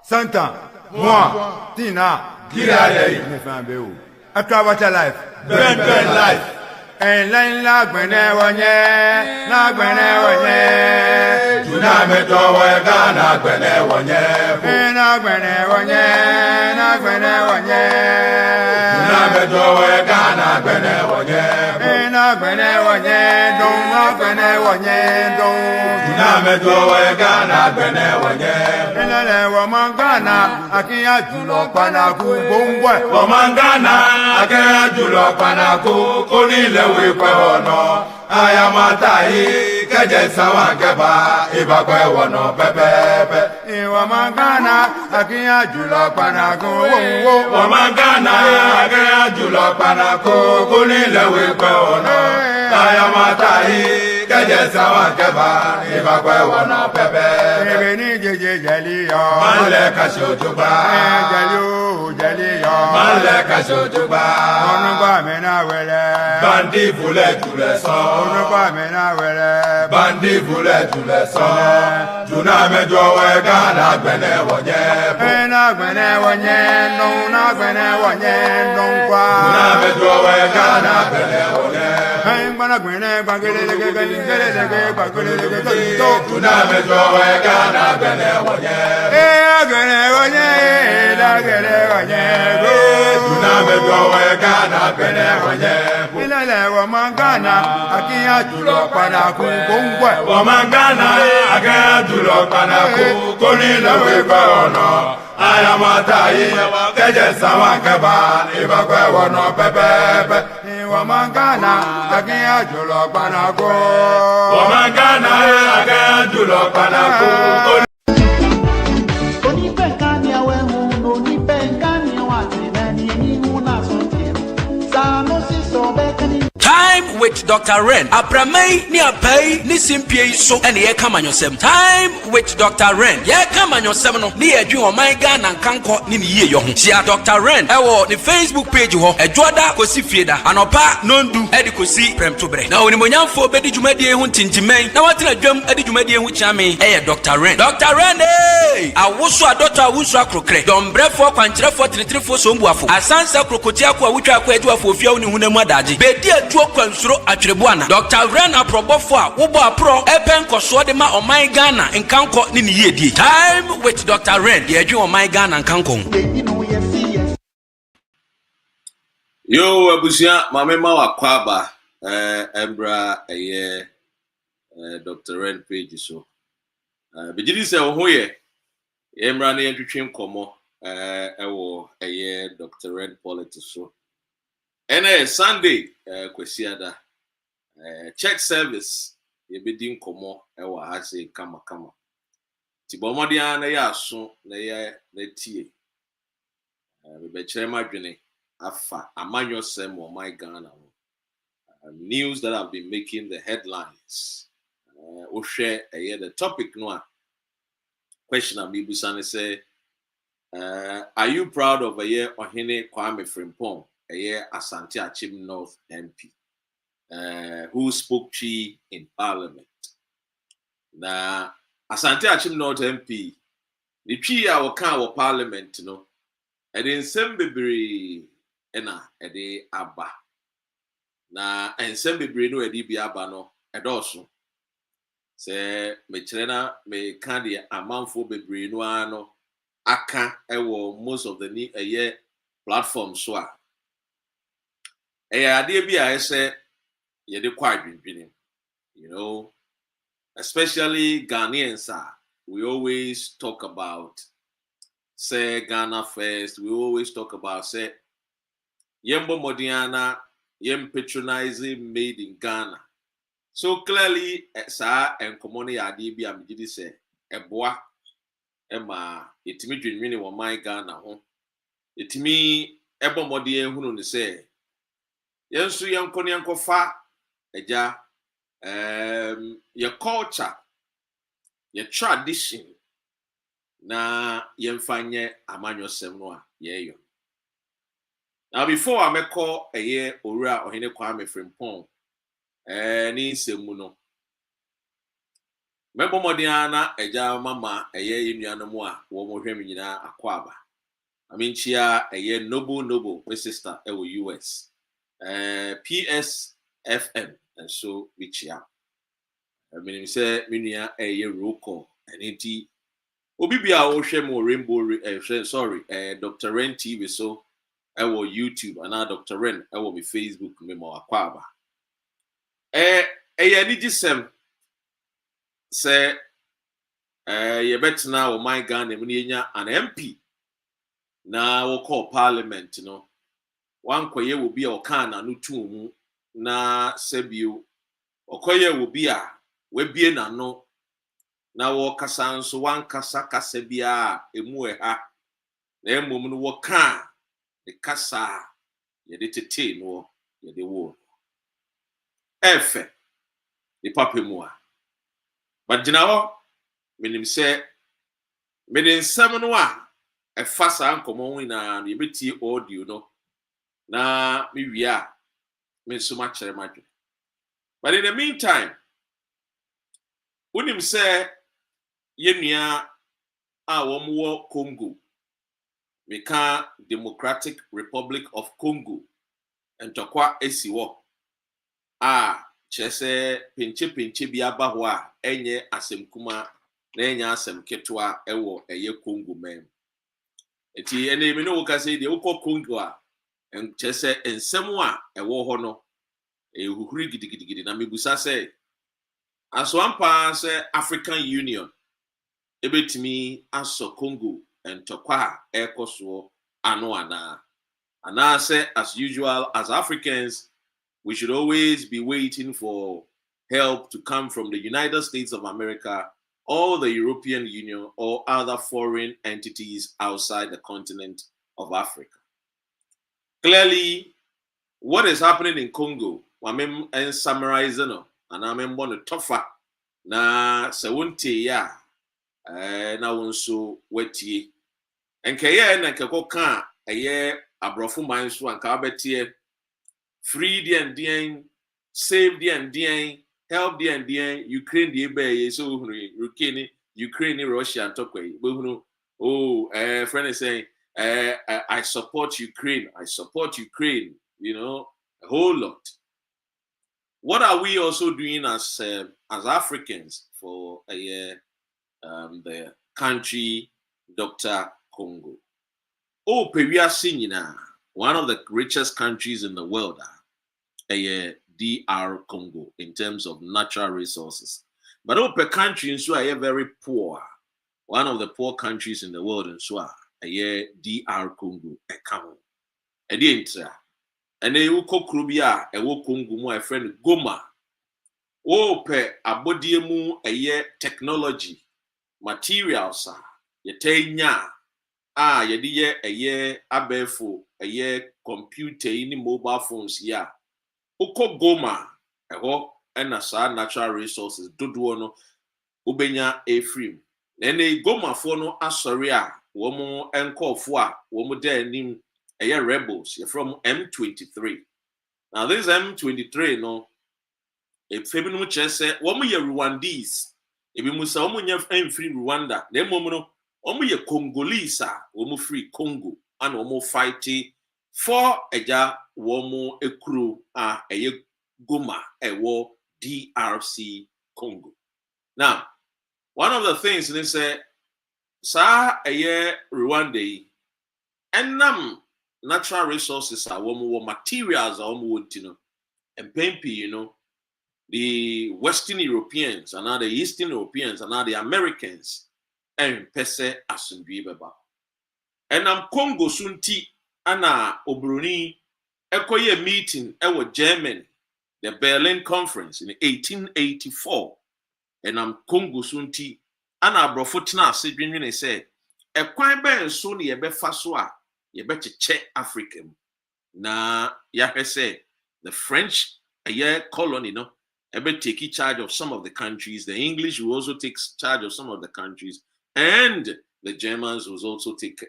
Santa, moi, Tina, Gilale, Nefambeu, Akawata life, Ben life, and Line Lagwene Wanye, Tuname Dowe Gana Gwene Wanye, Nagwene Wanye, Tuname Dowe Gana Gwene Wanye, Nagwene Wanye, Tuname Dowe Gana Gwene Wanye, Wamangana, Akia Julo Panaku, Bungwe, Wamangana, Akia Julo Panaku, Colonial. Ayamatai, Kajasawankeba, Ibakwe wano pepepe. Wamangana, Akia Julo Panaku, Wamangana, Akia Julo Panaku, Colonial. Ayamatai, Kajasawankeba, Ibakwe wano pepepe. Jalio, Maleka Shotuba, Jalio, Maleka Shotuba, Onuba Menawele, Bandi Voulet to the son, Onuba Menawele, Bandi Voulet to the son, Tuname Joe Gana Benewanye, no, not Benewanye, don't cry, Tuname Joe Gana Benewanye, I'm gonna win it, but get it, Tuname Joe Gana Benewanye, Tuname Joe Gana Benewanye, Wamangana, Akia Julo Panaku, Bungwe, Wamangana, Akia Julo Panaku, Colonial. Ayamatai, Kajasawankeba, Ibakwe wano pepepe. Wamangana, Akia Julo Panaku, Wamangana, Akia Julo Panaku. Time with Dr. Ren. Apramei ni apei ni simpie so ene ye kama nyosem. Time with Dr. Ren. Ye kama nyosem no ni edwi o man Ghana nkanko ni ye yo ho. Sia Dr. Ren ewo ni Facebook page ho. Edwoda kosi fieda. Anopa nondu edi kosi premtobre. Na oni monyamfo bedi dwumadie ho tintimen. Na watena dwam edi dwumadie ho chiame eye Dr. Ren. Dr. Ren awoso adota awuso akrokre. Dombrefo kwankyerefo tinitrifo sombuafo. Asansa krokotia ko awutwa akwa eduafo ofia oni hunamu adaje. Bedi atuo kwansuro atwerebuana. Dr. Ren aprobofo a wobo apro epen koso de ma oman Ghana nkanko ni ne yedie. Time with Dr. Ren. Ye adwe oman Ghana nkanko. Yo abusia mame ma wakwaba embra Dr. Ren page so. Bejidi se wo hoye embra na yentwetwe nkomo ewo Dr. Ren politics so. Ene Sunday kwesiada check service yebedi nkomo ewa ha se kama tibomodi ana ya so na tie be chere madwene afa amanyo sem o my Ghana news that have been making the headlines o share the topic no question abibusa say are you proud of Ohene Kwame Frimpong Asante Akyem North MP, who spoke Chi in Parliament. Na Asante Akyem North MP, the Chi our Parliament, no, and in Sembebri ena ede aba. Na and Sembebri no edi bi aba no edoso. Se me chrena me kandi amanfo bebri no ano aka ewo most of the platforms so idea be I say you quite been, you know, especially Ghanaians we always talk about say Ghana first, we always talk about say Yembo Modiana, Yem patronizing made in Ghana. So clearly sa and common idea be am did say eboa ema itimi dwinwini wo my Ghana ho itimi ebo modien hunu ne say yensu yanko fa eja your culture your tradition na yemfanye amanyosem no a yeyo. Now before I make call owura Ohene Kwame Frimpong ni semu no Member Modiana, Eja Mama, a year in Yanamua, Womo Hemina, Aquaba. I mean, chia a year noble, my sister, US. PSFM, and so we chia. I mean, say, Minia, a year roko, and indeed. Obibia Oshem or Rainbow, sorry, Dr. Ren TV, so I will YouTube, and now Dr. Ren, I will be Facebook, Memo Aquaba. Any say, you bet now, my gun, and an MP. Now we'll call Parliament, you know. One kwaye will be AKAN and Utumu, na Sebio, Okoye will be a, we be na no. Na wo kasa nso wan kasa kasa bia emu ha na emom no wo ka de kasa ye de tete no ye de wo efe de papa mu a but gina ho menim se me de nsam no a efa sa nkomo hu na ye beti audio no na me wi a me so ma kire madwe but in the meantime unim se yenua a wo Congo meka Democratic Republic of Congo entokwa esiwo a chese pinche bi aba ho a enye asem kuma na enye asem ketwa ewo eye Congo mem eti ene me no wo ka say de wo Congo a en chese ensem a ewo ho no ehuhuri gidigidi na mebusa say aso ampa say African Union ebetimi aso Congo entokwa ekoso ano ana say as usual as Africans we should always be waiting for help to come from the United States of America or the European Union or other foreign entities outside the continent of Africa. Clearly, what is happening in Congo, I'm summarizing, and I'm going to tougher na sewunte ya na wonso wetie enkeye na nkeko ka eye abrofo man so anka betie free the and save the and help the and Ukraine the be so Ukraine Russia and talk we friend is saying I support Ukraine, you know, a whole lot. What are we also doing as Africans for the country Dr. Congo? Peruia Sinina, one of the richest countries in the world, DR Congo in terms of natural resources. But per country in Swa very poor. One of the poor countries in the world in Swa, DR Congo, AKAN. And they will cook Rubia, a wo Congo, my friend Goma. Pe abodiemu technology, materials, yetenya, yediye abefo, computer, ini mobile phones, Oko Goma, and sa natural resources, doduono, ubenya efrim. Nene Goma fono asoria, womo enko fwa, womo denim, rebels, from M23. Now this M23, no, if Febinu chese, womo ye Rwandese, if you musa womo ye free Rwanda, then womo ye Congolese, womo free Congo, and womo fighting for eja womo ekru eye Goma ewo DRC Congo. Now, one of the things they say, sa eye Rwanda, enam natural resources are womo materials are womo tino, and pempi, you know. The Western Europeans and now the Eastern Europeans and now the Americans and pese asundwibeba. And Congo sunti ana obroni ekoye meeting ewo Germany, the Berlin Conference in 1884. And Congo sunti ana brofotna sedwinwene say ekwan ben so ne yebe faso a yebe cheche African na yahwe say the French colony no ebe take charge of some of the countries. The English will also take charge of some of the countries, and the Germans will also take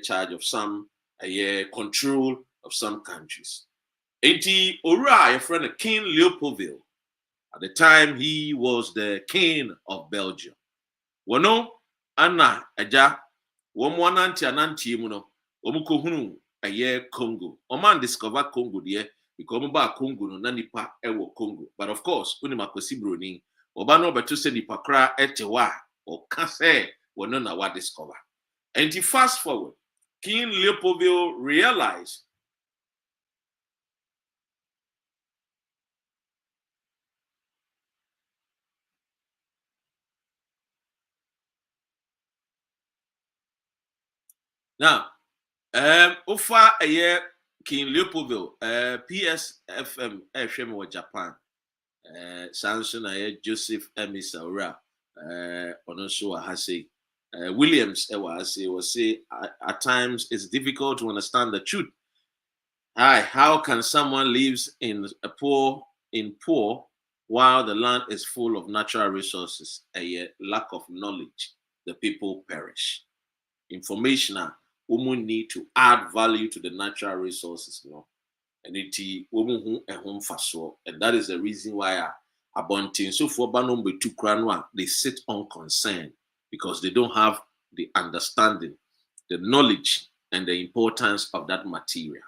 charge of some control of some countries. Enti ora your friend King Leopoldville At the time, he was the king of Belgium. Wono Anna Aja, Womananti Ananti Muno, Omukohunu, a year Congo. Oman discover Congo dear, because Oba Congo no nanipa ewo Congo. But of course, Unimakosi Bruni, Obano Betuse di Pakra etewa, or Kase, Wonona wa discover. And to fast forward, King Leopoldville realized now, Ofa a year King Leopoldville, PSFM, Shemo Japan, Samson a Joseph Emisaura, Onosua Hase, Williams, was say at times it's difficult to understand the truth. How can someone lives in poor while the land is full of natural resources? A lack of knowledge, the people perish. Information women need to add value to the natural resources, and and that is the reason why Abontin so for Banombe to Kranwa they sit unconcerned because they don't have the understanding, the knowledge, and the importance of that material.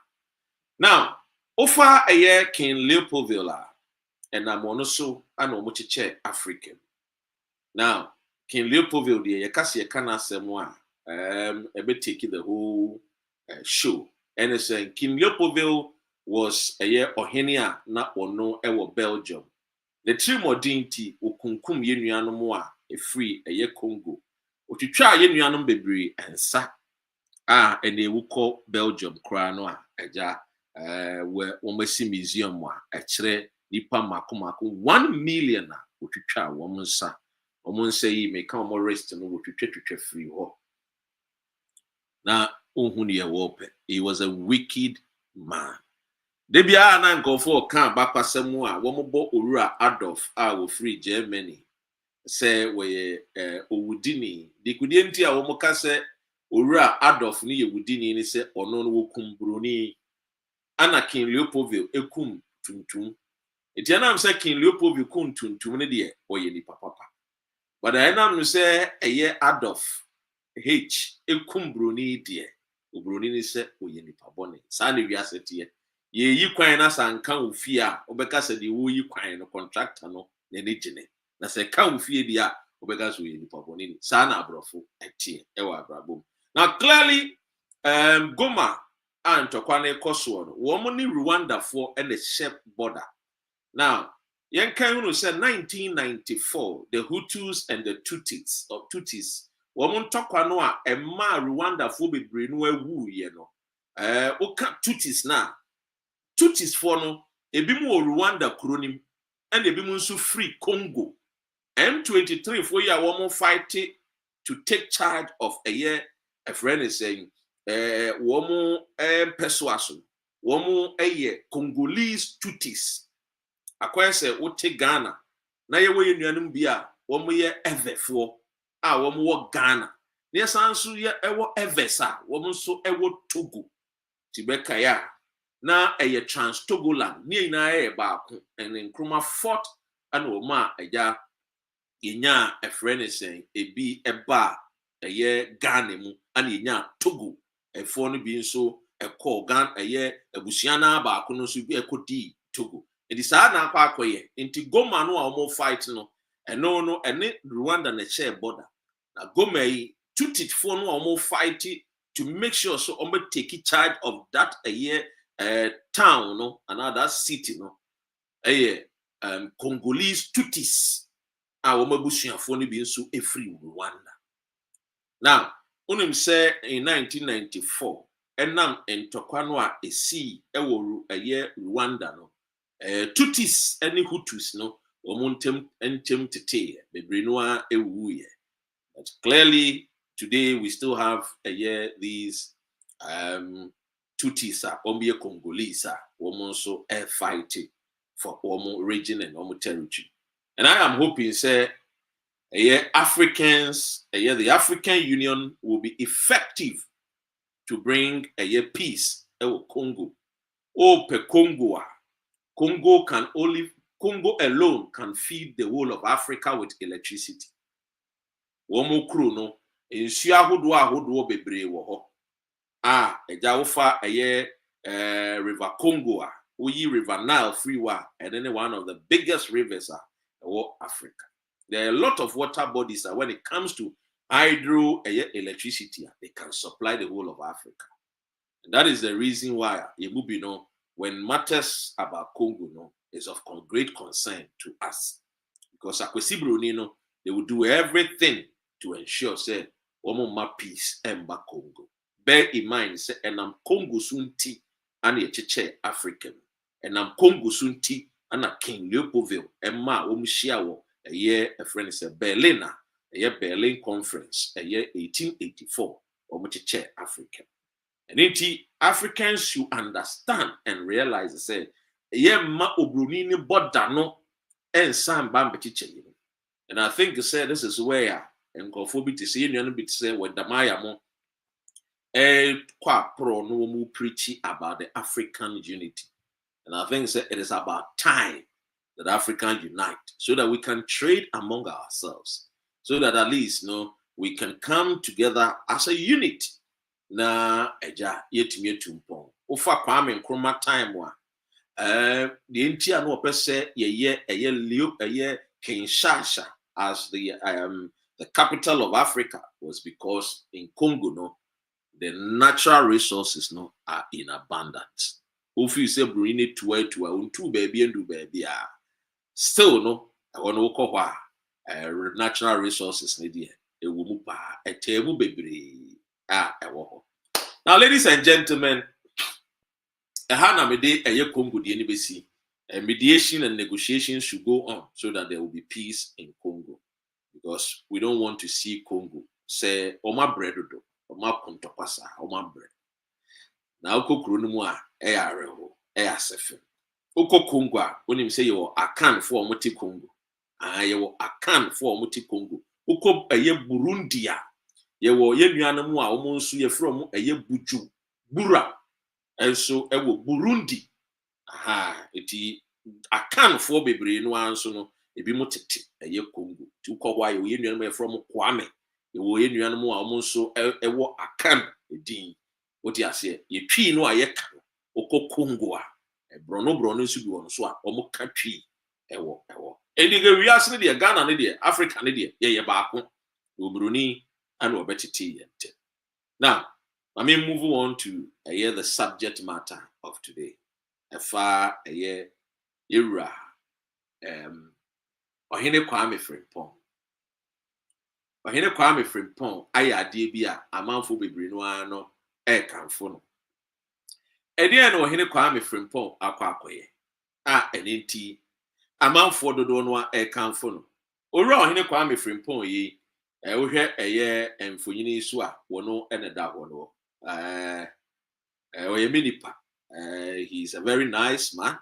Now, offer a year King Leopoldville, and I'm also an omochiche African. Now, King Leopoldville, the Yakasi Kana Semwa, taking the whole show. And it's saying King Leopoldville was a year Ohene not ono ewo Belgium. The three more dinty ukunkum yenuanumwa a free a year Congo. Uti try yenuanum bebre and sa and they will call Belgium Kranoa eja where Omesi Museum wa echere nipa makumako 1 million uti try woman sa. Omun say may come more rest and uti free ho. Now, he was a wicked man. Debia na nkofo kan bakwasemu a womobo owura Adolf a wo free Germany say we owudini dikudie nti a womoka se owura Adolf ni yewudini ni se ono no wokum broni ana King Leopoldville ekum tuntum etiana am say King Leopoldville kum tuntum ne de oye ni papa but I am no say eye Adolf H ekum broni de obroni ni se oye ni pabone sa na wiasete ye yi kwan na sanka ofie a obeka se de wo yi kwan no contractor no na ne gene na se ka ofie di a obeka so ye ni pabone ni sa na abrofo etie e wa abrabom. Now clearly Goma and Tokwane Koso wo mo ni Rwanda for and the shape border. Now yen kan hu said 1994 the Hutus and the Tutsis wo mo ntokwa no a emma Rwanda for bebre no awu ye no oka Tutsis na Tutsis for no ebi mu Rwanda kronim and ebi mu nso free Congo M23 for ya wo mo fight to take charge of a year a friend is saying wo mo persuasion wo mo Congolese Tutsis akwa se wo te Ghana na ye wo ye nuanum bia wo mo ye everfo a wo mo wo Ghana na ye sanso ye ewo eversa wo mo nso ewo Togo tibeka ya na eye trans Togoland ni ina baako en nkruma fort ana o ma eja yenya a friend is saying ebi eba eye Ghana mu ana yenya Togo efo no bi nso ekọ Ghana eye abusiana baako no so bi ekodi Togo edi saa na akwa akoye nti Goma no a omo fight no eno no ene Rwanda na share border na Goma yi Tutsi for no omo fight to make sure so omo take charge of that town no another city no Congolese Tutsis a omo busuafo no bi nso efri Rwanda. Now unim say in 1994 enam entokwa no a esi ewo Rwanda no Tutsis any Hutus no omuntem entem tete bebre no a ewuye. But clearly today we still have these Tutsis ombe Congolese so fighting for region and territory. And I am hoping say Africans the African Union will be effective to bring peace Congo. Congo can only Congo alone can feed the whole of Africa with electricity. Womo kru no ensu ahodo bebre wo ho. Eja wo fa River Congo River Nile freeway, and then one of the biggest rivers in Africa. There are a lot of water bodies when it comes to hydro electricity, they can supply the whole of Africa. And that is the reason why when matters about Congo is of great concern to us. Because they will do everything to ensure say peace and back Congo. Bear in mind, say, and I'm Congo sunti and a cheche African. And I'm Congo sunti and a King Leopoldville and ma Omushiawo a year a friend is a Berliner, a year Berlin conference, a year 1884, Omucheche African. And indeed, Africans should understand and realize say a year ma obrunini bodano and Sam Bambechiche. And I think say this is where and conformity to see you bit say what the Maya quite pro no more preaching about the African unity. And I think it is about time that Africans unite so that we can trade among ourselves, so that at least we can come together as a unit. Na eja yetimi tumpon. Ofa Kwame Nkrumah time wa. The entire no person ye Kinshasa as the capital of Africa was because in Congo the natural resources are in abundance. If you say Bruni to two baby and do baby still I want to call natural resources nedia a wumupa a table baby now ladies and gentlemen a hana mede a Congo the NBC mediation and negotiations should go on so that there will be peace in Congo, because we don't want to see Congo say oma bread do oma kontopasa oma bread. Now uko kronumu a areho asefe. Uko Congo a onim say you AKAN for omoti Congo. You AKAN for omoti Congo. Uko Burundi a yewo yenuanamu a omo nso ye from buju bura. And so ewo Burundi. Eti AKAN for bebre no anso no ebi motete Congo. Ti uko wa ye yenuanamu from Kwame. Yewo yenuanamu a omo nso ewo AKAN edin. What you say? Ye tree no aye kan oko Congo a brono nso bi won so a omo ka tree ewo edi ge wiase ne de Ghana ne de Africa ne de ye baako obroni and obetiti yente. Now let me move on to the subject matter of today. Efa era Ohene Kwame Frimpong. Ohene Kwame Frimpong ayade bi a amanfo bebre no ano kanfo no. Edian no Ohene Kwame Frimpong akwakoye. Enenti amanfo dodo no kanfo no. Owura Ohene Kwame Frimpong yi wohwe emfonyini so a wono eneda ho no. Oyeminipa. He's a very nice man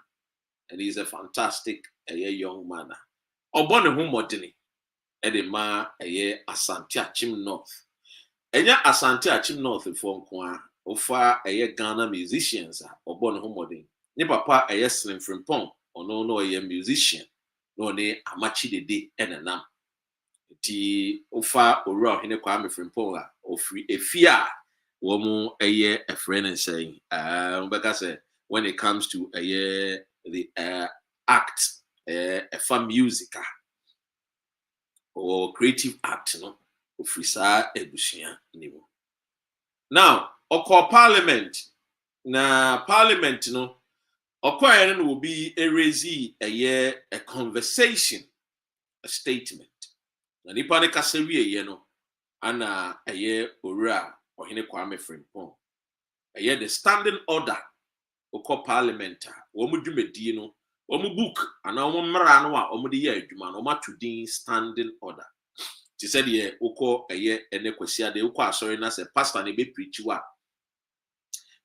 and he's a fantastic young man. Obone hu modeni edema Asante Akyem North. Enya Asante Akyem North for nko a ofa Ghana musicians obone hu modeni. Ni papa Slim Frimpong ono no musician no ne amachi dede enenam. Ti ofa Owura Ohene Kwame Frimpong a ofri efia womu a friend and saying when it comes to the act a music or creative act ofrisa ebusia niwo. Now oko parliament okoyen will be a conversation, a statement. Na nipa ne kasewie ana Owura Ohene Kwame Frimpong. The standing order oko parliament womu dwumedi no womu book ana womu mmara no a womu de ye adwuma no matu din standing order. Ti said ye oko ene kwasi ade oko asori na se pastor ne be preach wa.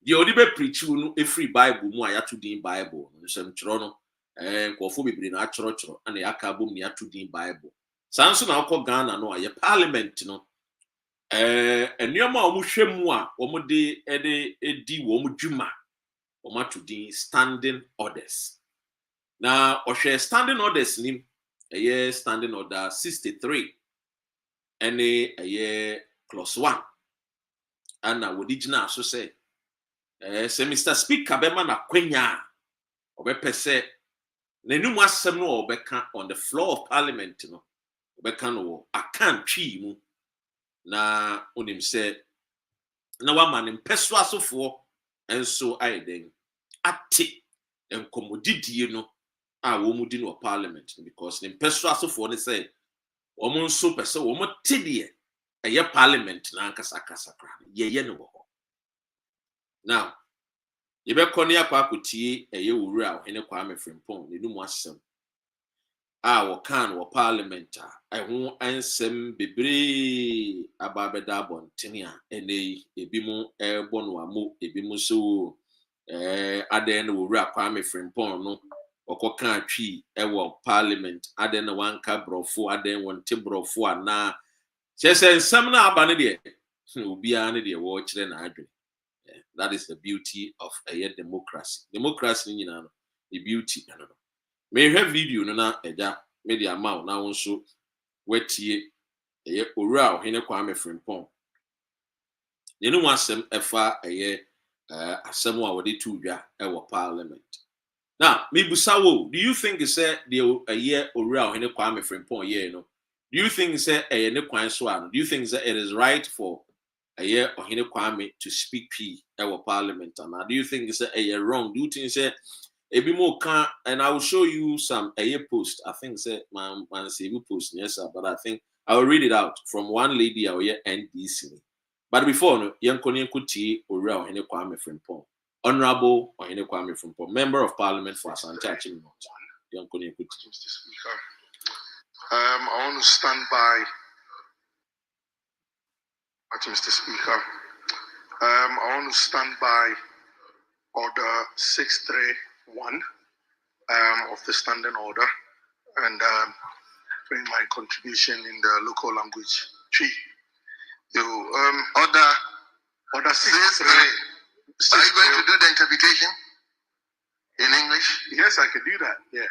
The odi be preach no free Bible mu a yatu din Bible no nsem kyero no nkofo bebre na akyero ana yaka bom ne yatu din Bible. Sanso na oko Ghana no a ye parliament no enyoma omuhwemu a omode edi wo omudwuma omatu din standing orders. Now, Oshe standing orders nim a year standing order 63 and a year +1. And I would so say, Mr. Speaker, Bemana Quenya, or Bepese, Nenuma Semno or Bekan on the floor of Parliament, no, Bekano, AKAN Chi, na onim say, na waman in Peswaso for, and so I then ati and commodity, I won't do Parliament because in Peswaso for they say, Omon super so woman tiddy a year Parliament, Nankasakasakra, ye no. Now, you be Colonial Pakuti, a year real, Ohene Kwame Frimpong, the new wasem. AKAN or Parliament, I won't answer Bibri Ababedabon, Tinia, and a Bimo Airborne Wamu, a Bimusu, Aden will rap Kwame Frimpong, no, or Kokan Tree, Parliament, Aden one cabro for Aden one timbro for na. She says, some now banity will be an idea watching and adri. That is the beauty of a democracy. Democracy, you know, the beauty, I don't know. May have video na eja media amount na wonso wetie eye owura Ohene Kwame Frimpong. Ye no wasem efa eye asem a wode tu dwa e Parliament. Now, me busawo, do you think say the eye owura Ohene Kwame Frimpong ye no? Do you think say eye ne kwan so ano? Do you think that it is right for eye Ohene Kwame to speak e Parliament? And do you think say eye wrong? Do you think say Ebi more can, and I will show you some post. I think say man say post, yes, sir, but I think I will read it out from one lady out here NDC. But before no, Yankoni Kuti Ura Ohene Kwame Frimpong, Honorable Ohene Kwame Frimpong, Member of Parliament for Asante Akyem. Yankoni Kuti. Mr. Speaker, I want to stand by. Mr. Speaker, I want to stand by Order 631 of the standing order and bring my contribution in the local language tree. Order 633. Are you going to do the interpretation in English? Yes, I can do that. Yeah.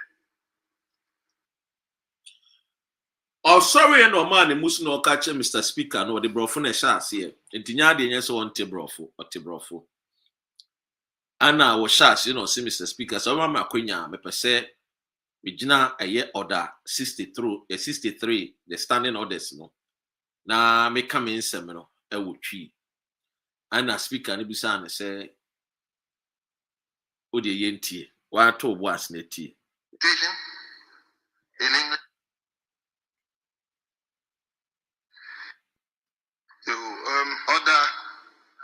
Oh, sorry, no man, must no catch Mr. Speaker, no, the brofo na shas here. Intinya de nyeso on te brofo. Anna was shas, see Mr. Speaker. So mama kwenya me pese me gina aye order 63, the standing orders no. Na me come in sem no e wo twi. Anna Speaker ni bisa na say o de yentie. Wa to boas na tie. In English.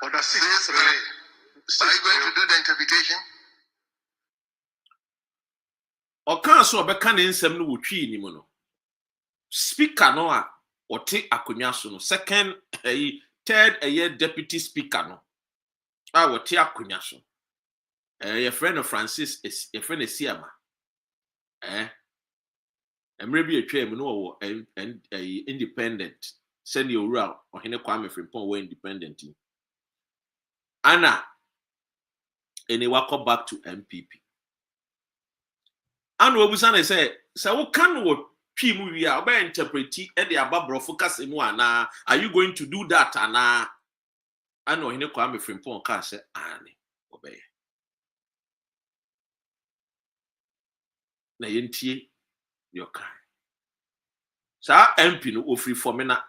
Order 633. Are you going to do the interpretation? Okan so obeka ne nsem no wotwi ni mu no. Speaker no a ote akonwa so no, second third deputy speaker no. A wote akonwa so. Your friend Francis is your friend Siama. Emre bi atwa mu no wo independent. Send you around Ohene Kwame Frimpong were independent. Anna, and they walk back to MPP. And what was I say? So what can what we are by interpreting at the above focus in one? Are you going to do that? Anna, I know Ohene Kwame Frimpong can say, Annie, obey. Na yentie your kind. So MP no free for me na.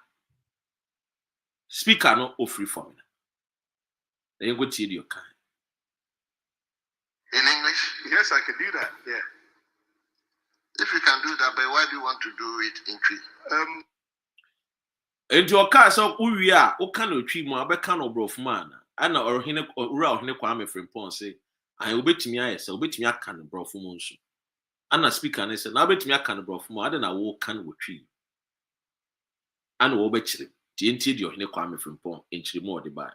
Speaker no free for me. Then you go to your kind. In English? Yes, I can do that. Yeah. If you can do that, but why do you want to do it in tree? Into your car, so we are, o can no tree mo abeka no bro man. Ana Ohene Kwame Frimpong say, I will bet me I say, bet me aka no bro mo nso. Ana speaker ne say, na bet me aka no bro mo, ade na wo kan wo tree. Ana wo betchire. TNT di Ohene Kwame Frimpong enchire mo de buy.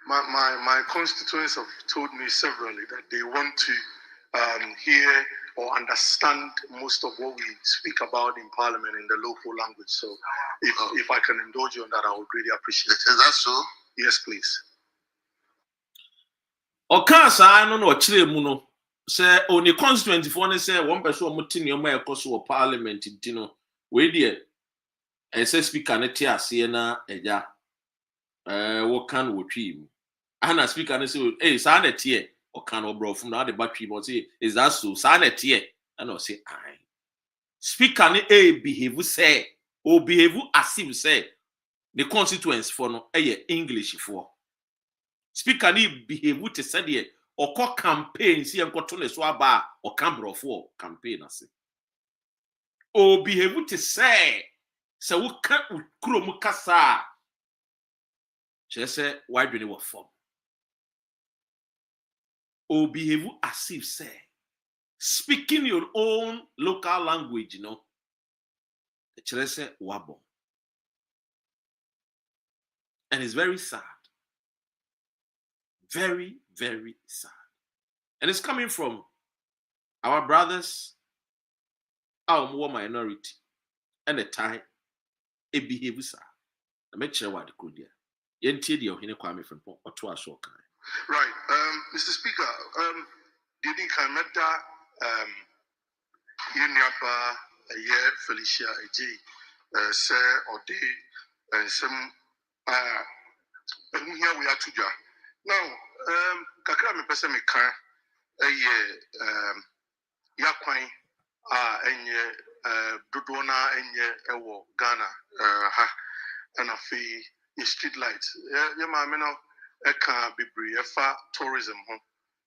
My constituents have told me severally that they want to hear or understand most of what we speak about in Parliament in the local language. So if I can indulge you on that, I would really appreciate it. Is that so? Yes, please. Okan sa no chire mu no say only constituency for say one person mutin your my coso parliament intino we dear say speaker ne tia se na eja what can we trim ana speaker ne say eh sa na tie o kan obro from na the battery but say is that so sa na tie and I say I speaker ne behave say or behave as if say the constituency for no English for speaker ne behave to say there or call campaign see and to so aba or camera for campaign ase or behave to say so we can kuro kasa say why do you form or behave as if say speaking your own local language, you know. Say wabo. And it's very sad. Very, very sad. And it's coming from our brothers, our more minority, and the time a behavior. I make sure what the could hear. Yentie the Ohene Kwame from or to us. Right. Mr. Speaker, did you come at that? Yuniapa a Felicia AJ say or day and some and here we are to ja. Now kakra me pese me kan yakwan enye dodona enye ewo Ghana ha and afi street light ye ma me no e kan bebre e fa tourism ho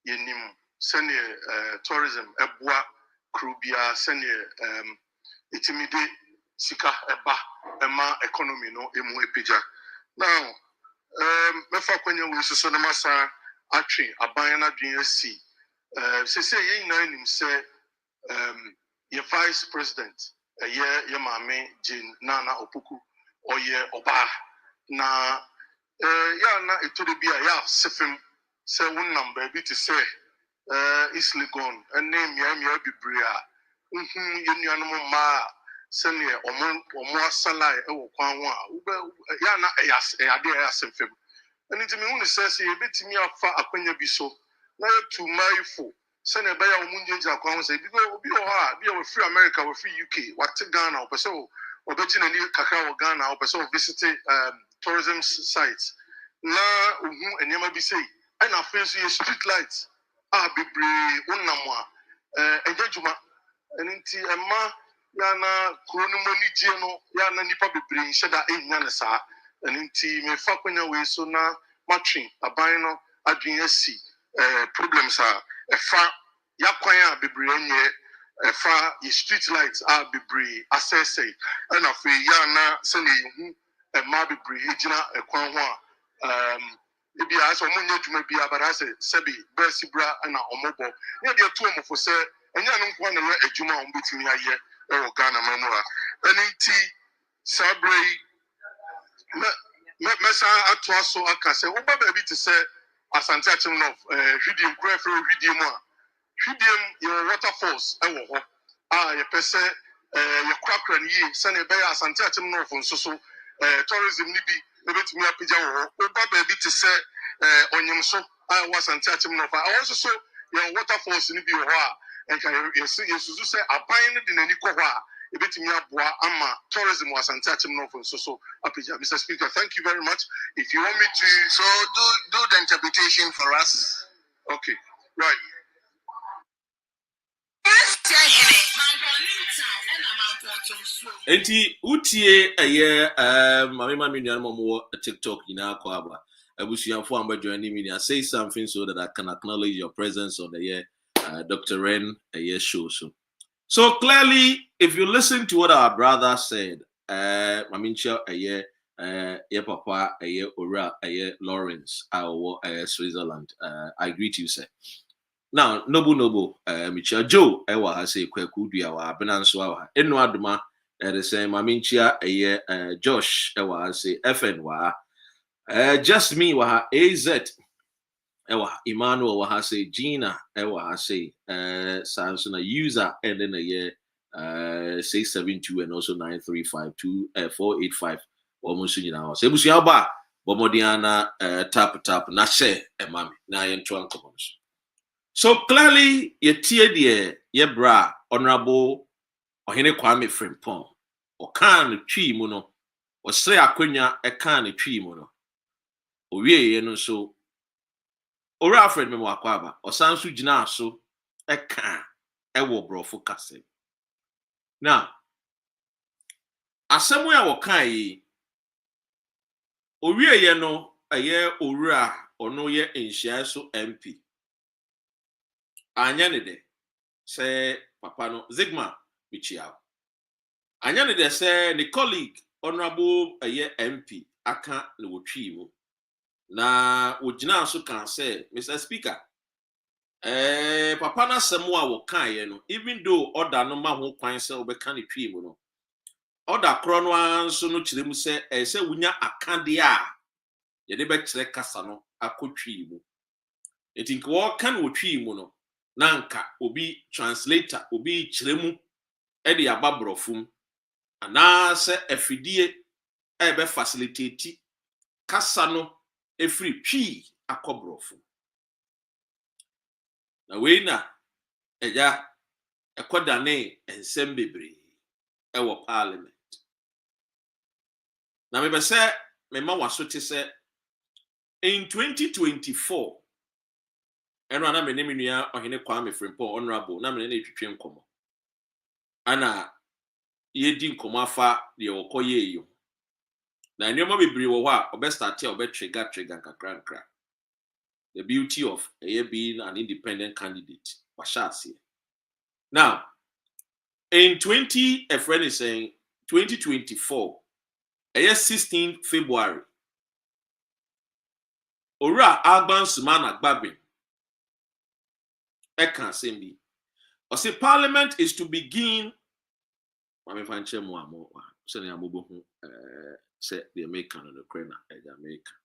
yenim sene tourism eboa krubia sene itimide sika eba ema economy no emu epija now mefa kwanya we so na masa atwe aban na dwen asi se ye nyina nim se ye vice president ye maame Jane Nana Opoku oye oba na ya na etodo bia ya sefem se won number bi to say is Legon and name ya bibria ye nuanom ma sene omo asalai e wo kwan ho a ya na ade ya semfem ani timi hu ne sese ye betimi afa akwanya bi so na to maifo sene be ya omunjenja kwan ho se bi obi ho a bi o free America o free UK what Ghana o pese o obeji na ni kakra o Ghana o pese o visit tourism sites na ohu enema bi sei and afenso ye street lights bebre unamwa ejajuma enti emma ya na kronimoni gie no ya na nipa bebre nheda enya ne saa enti me fa kwanya we so na matwin aban no adwen asi problems efa yakwan a bebre enye efa ye street lights bebre asese and afi ya na sene hu emma bebre ejina ekwan ho a ebi aso munye dwuma bi abara se sebi besibra na omobo ne de to omofo se enya no nko na we adwuma o betimi aye e wo Ghana mamura enti sabrei mesa atoaso aka se wo ba bi te se Asante Akyem no hwidiem kura fro hwidiem a hwidiem your waterfalls e wo ho ye pese ye kwakra ne yi se ne be Asante Akyem no fo nso so tourism ni bi ebetimi apija wo ba bi te se onyemso was Asante Akyem no fa also so your waterfalls ni bi wo a enka yesusu se aban ne de nani ko ho a ebetimi aboa ama tourism was Asante Akyem no fo so apija. Mr. Speaker, thank you very much. If you want me to so do the interpretation for us. Okay, right. Enti utie mami nuanom mo TikTok nyina akọ aba abusuafo amba join me and say something so that I can acknowledge your presence on the Dr. Ren show so clearly if you listen to what our brother said mamincha papa ora Lawrence our Switzerland I greet you sir. Now, Noble, Michelle Joe, Ewa has a Quakudia, Benanso, Eno Aduma, the same Maminchia, Josh, Ewa has a FNWA, just me, Waha AZ, Ewa Emmanuel, has a Gina, Ewa has a Samson, a user, and then a year 672 and also 9352 485, almost in our Sebusiaba, Bomodiana, tap, Nashe, and Mammy, Nayan Twankos. So clearly, ye tie de ye bra Honorable Ohene Kwame Frimpong. O kan twi mu no. O sre akonya e kan twi mu no. O wie ye no so. Ora Alfred me wakwaba. O san so gina so e kan e wo brofo kase. Now, asemu ya wo kan yi. O wie ye no aye owura ono ye enhia so MP. Anya ne de say papa no Zigma Michiao. Anya ne de say the colleague honorable MP aka le wotwi mu. Na wogina so kan say Mr. Speaker papa na semu a wo kan ye no even though order no ma ho kwan say obeka ne twi mu no order kro no anso no kire mu say say wunya akade a ye de be kire kasa no akotwi mu. Etinka wo kan wotwi mu no nanka obi translator obi chiremu e de ababrofum ana se afidie e be facilitate kasa no efri twi akobrofum na we na eja ekodane ensem bebre e wo parliament na me be se me ma waso te se in 2024 eno ana me ne menua Ohene Kwame Frimpong honorable na me ne twetwe nkomo ana yedi nkomo afa de okoye yo na enema bebre wo ho a obestart trigger kakra the beauty of being an independent candidate washasi. Now in 2024 16 February ora Alban Sumana Gbabin Ekan Sembi. Or say parliament is to begin. Mami fanche mo amo. Say na amobo hu say the American and the Ukraine the American.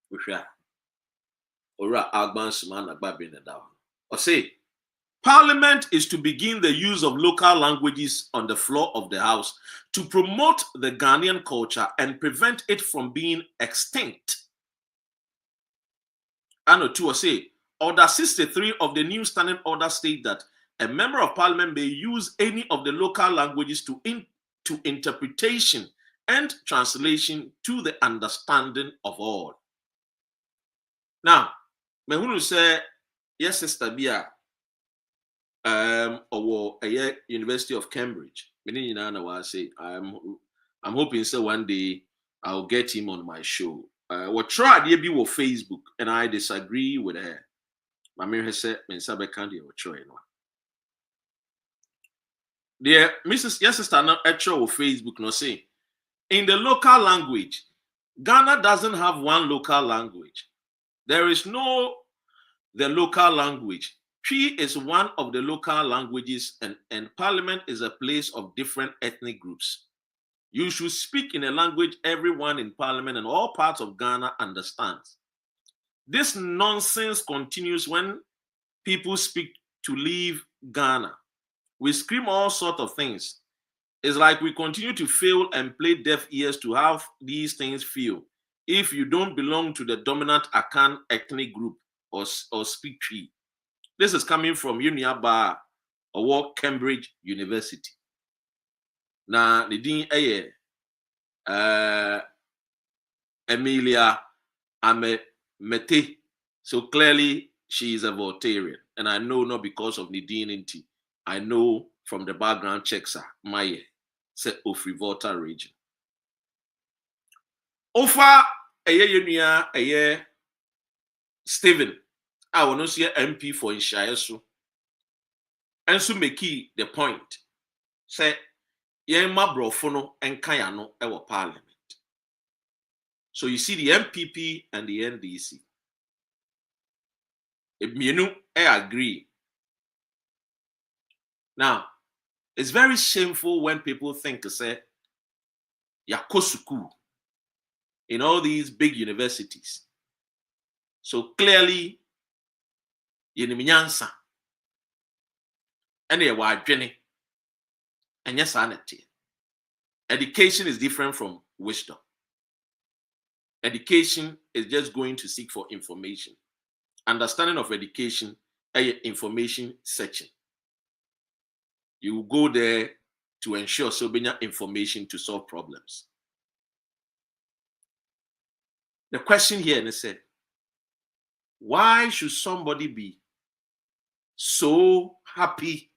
We share. Ora Alban Sumana Gbabin na down. Or say parliament is to begin the use of local languages on the floor of the house to promote the Ghanaian culture and prevent it from being extinct. And two say Order 63 of the new standing order states that a member of parliament may use any of the local languages to interpretation and translation to the understanding of all. Now, me hunu say yes, sister Bia, or a University of Cambridge. I'm hoping so one day I'll get him on my show. What tried ye be with Facebook, and I disagree with her. Mami has said, "Mensabe candy or choy no." Dear Mrs. Yes, sister, now actual Facebook no say in the local language, Ghana doesn't have one local language. There is no the local language. Twi is one of the local languages, and Parliament is a place of different ethnic groups. You should speak in a language everyone in Parliament and all parts of Ghana understands. This nonsense continues when people speak to leave Ghana. We scream all sorts of things. It's like we continue to fail and play deaf ears to have these things feel if you don't belong to the dominant AKAN ethnic group or speak Twi. This is coming from Uniaba or Cambridge University. Now, the dean Emilia Amete. So clearly, she is a Voltarian. And I know not because of Nadine Inti. I know from the background checks Maye, set of Volta region. Ofa a year Stephen. I will not see an MP for Inshayasu. And so make the point. Say, Yema Brofono and Kayano our parliament. So you see the MPP and the NDC. If you I agree. Now, it's very shameful when people think to say, Yakosuku in all these big universities. So clearly, Yenimiansa and they were Jenny. And yes, sanity. Education is different from wisdom. Education is just going to seek for information. Understanding of education information searching. You will go there to ensure so many information to solve problems. The question here is said, why should somebody be so happy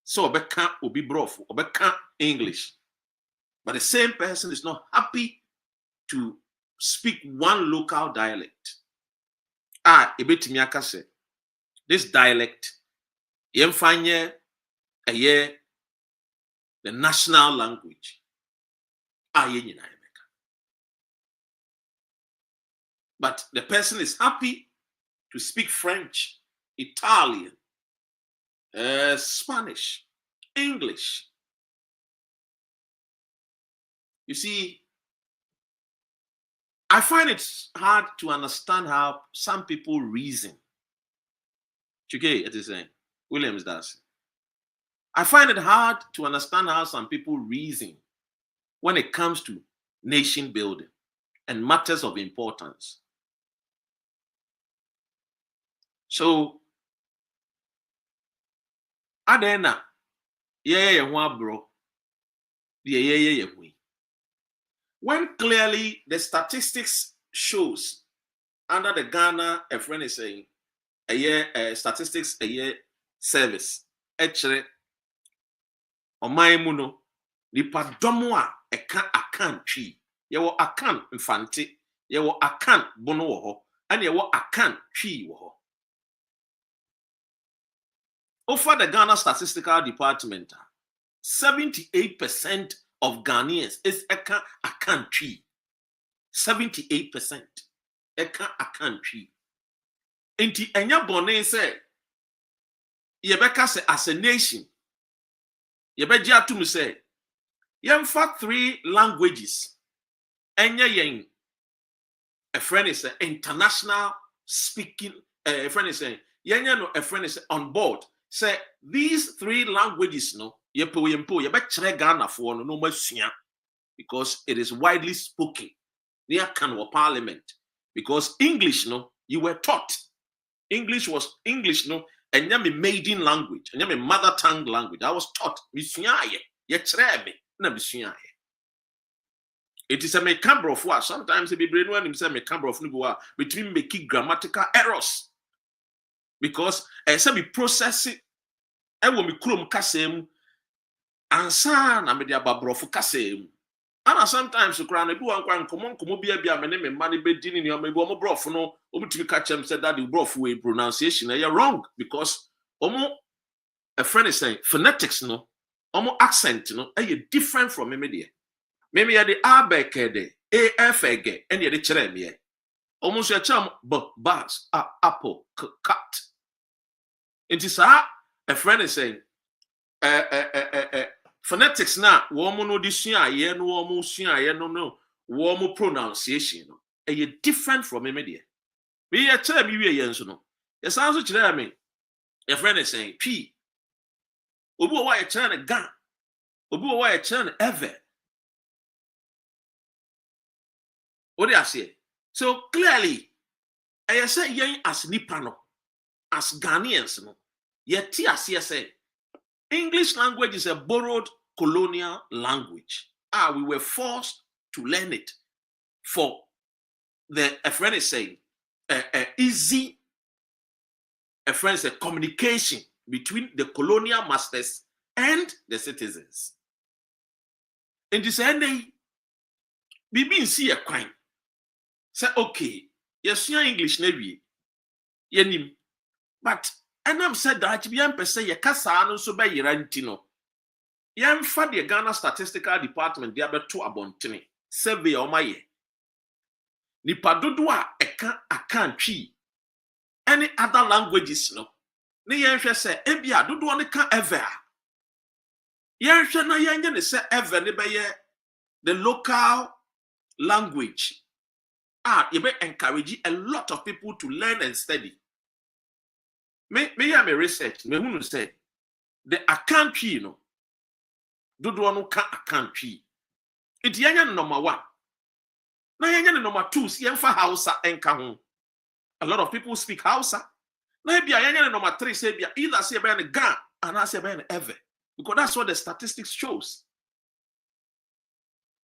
so obeka obi brofu obeka English, but the same person is not happy to speak one local dialect? Ebetimi aka say this dialect yemfanye the national language. But the person is happy to speak French, Italian, Spanish, English. You see, I find it hard to understand how some people reason. Chike, it is saying, Williams does. I find it hard to understand how some people reason when it comes to nation building and matters of importance. So, Adena, bro. When clearly the statistics shows under the Ghana, a friend is saying, statistics a year service, actually, on my muno, nipa domoa AKAN tree, yewo AKAN infante, yewo AKAN bono woho, and yewo AKAN tree woho. Over the Ghana Statistical Department, 78% of Ghanaians is AKAN tree. 78% AKAN tree. Inti enya bone say yebeka say as a nation yebeji atum say yemfa 3 languages enya yen a friend is international speaking a friend is saying yenya no a friend is on board say these 3 languages no yempo yebekere Ghana for no masua because it is widely spoken near Congo parliament because English no you were taught English was English, no, and yami maiden language, and yami mother tongue language. I was taught, misuaye, yetrebe, na misuaye. It is a mecamber of what sometimes it be brain when himself mecamber of nubuwa between making grammatical errors because as I process it, I will be krum kasem, and san I media babrofu kasem. And sometimes you cry and do one common be a name money bedin in your maybe brof no to catch him said that you brof way pronunciation you're wrong because a friend is saying phonetics no accent no different from me maybe the abekede afege and the cherem almost your charm but bars apple cut it is a friend is saying phonetics na woman no disua ye no woman sua ye no woman pronunciation no different from me there me ye tell me we ye nso no ye san so kire me your friend is saying p obi o wa ye kire na gan obi o wa ye kire na ever what do I say so clearly I say yen as nipa no as Ghanaians no ye ti ase say English language is a borrowed colonial language. We were forced to learn it for a friend is saying easy communication between the colonial masters and the citizens. In this end, we see a crime. Say okay, yes, you English navy, yenim, but and I'm said that you am say your casa no so by Yerantino. Yam for the Ghana Statistical Department, they are to abontini. Survey or my ye. Nipadudua AKAN tree. Any other languages no. Ni yensha say ebia dudu one can ever. Yensha na yenye say ever ne be the local language. You may encourage a lot of people to learn and study. Me am a research. Me who say the AKAN tree, you know, do no can AKAN tree. It's yanya number 1. Now yanya number 2. See for Hausa enka home. A lot of people speak Hausa. Maybe I am number 3 say either say by Gan and I say by ever. Because that's what the statistics shows.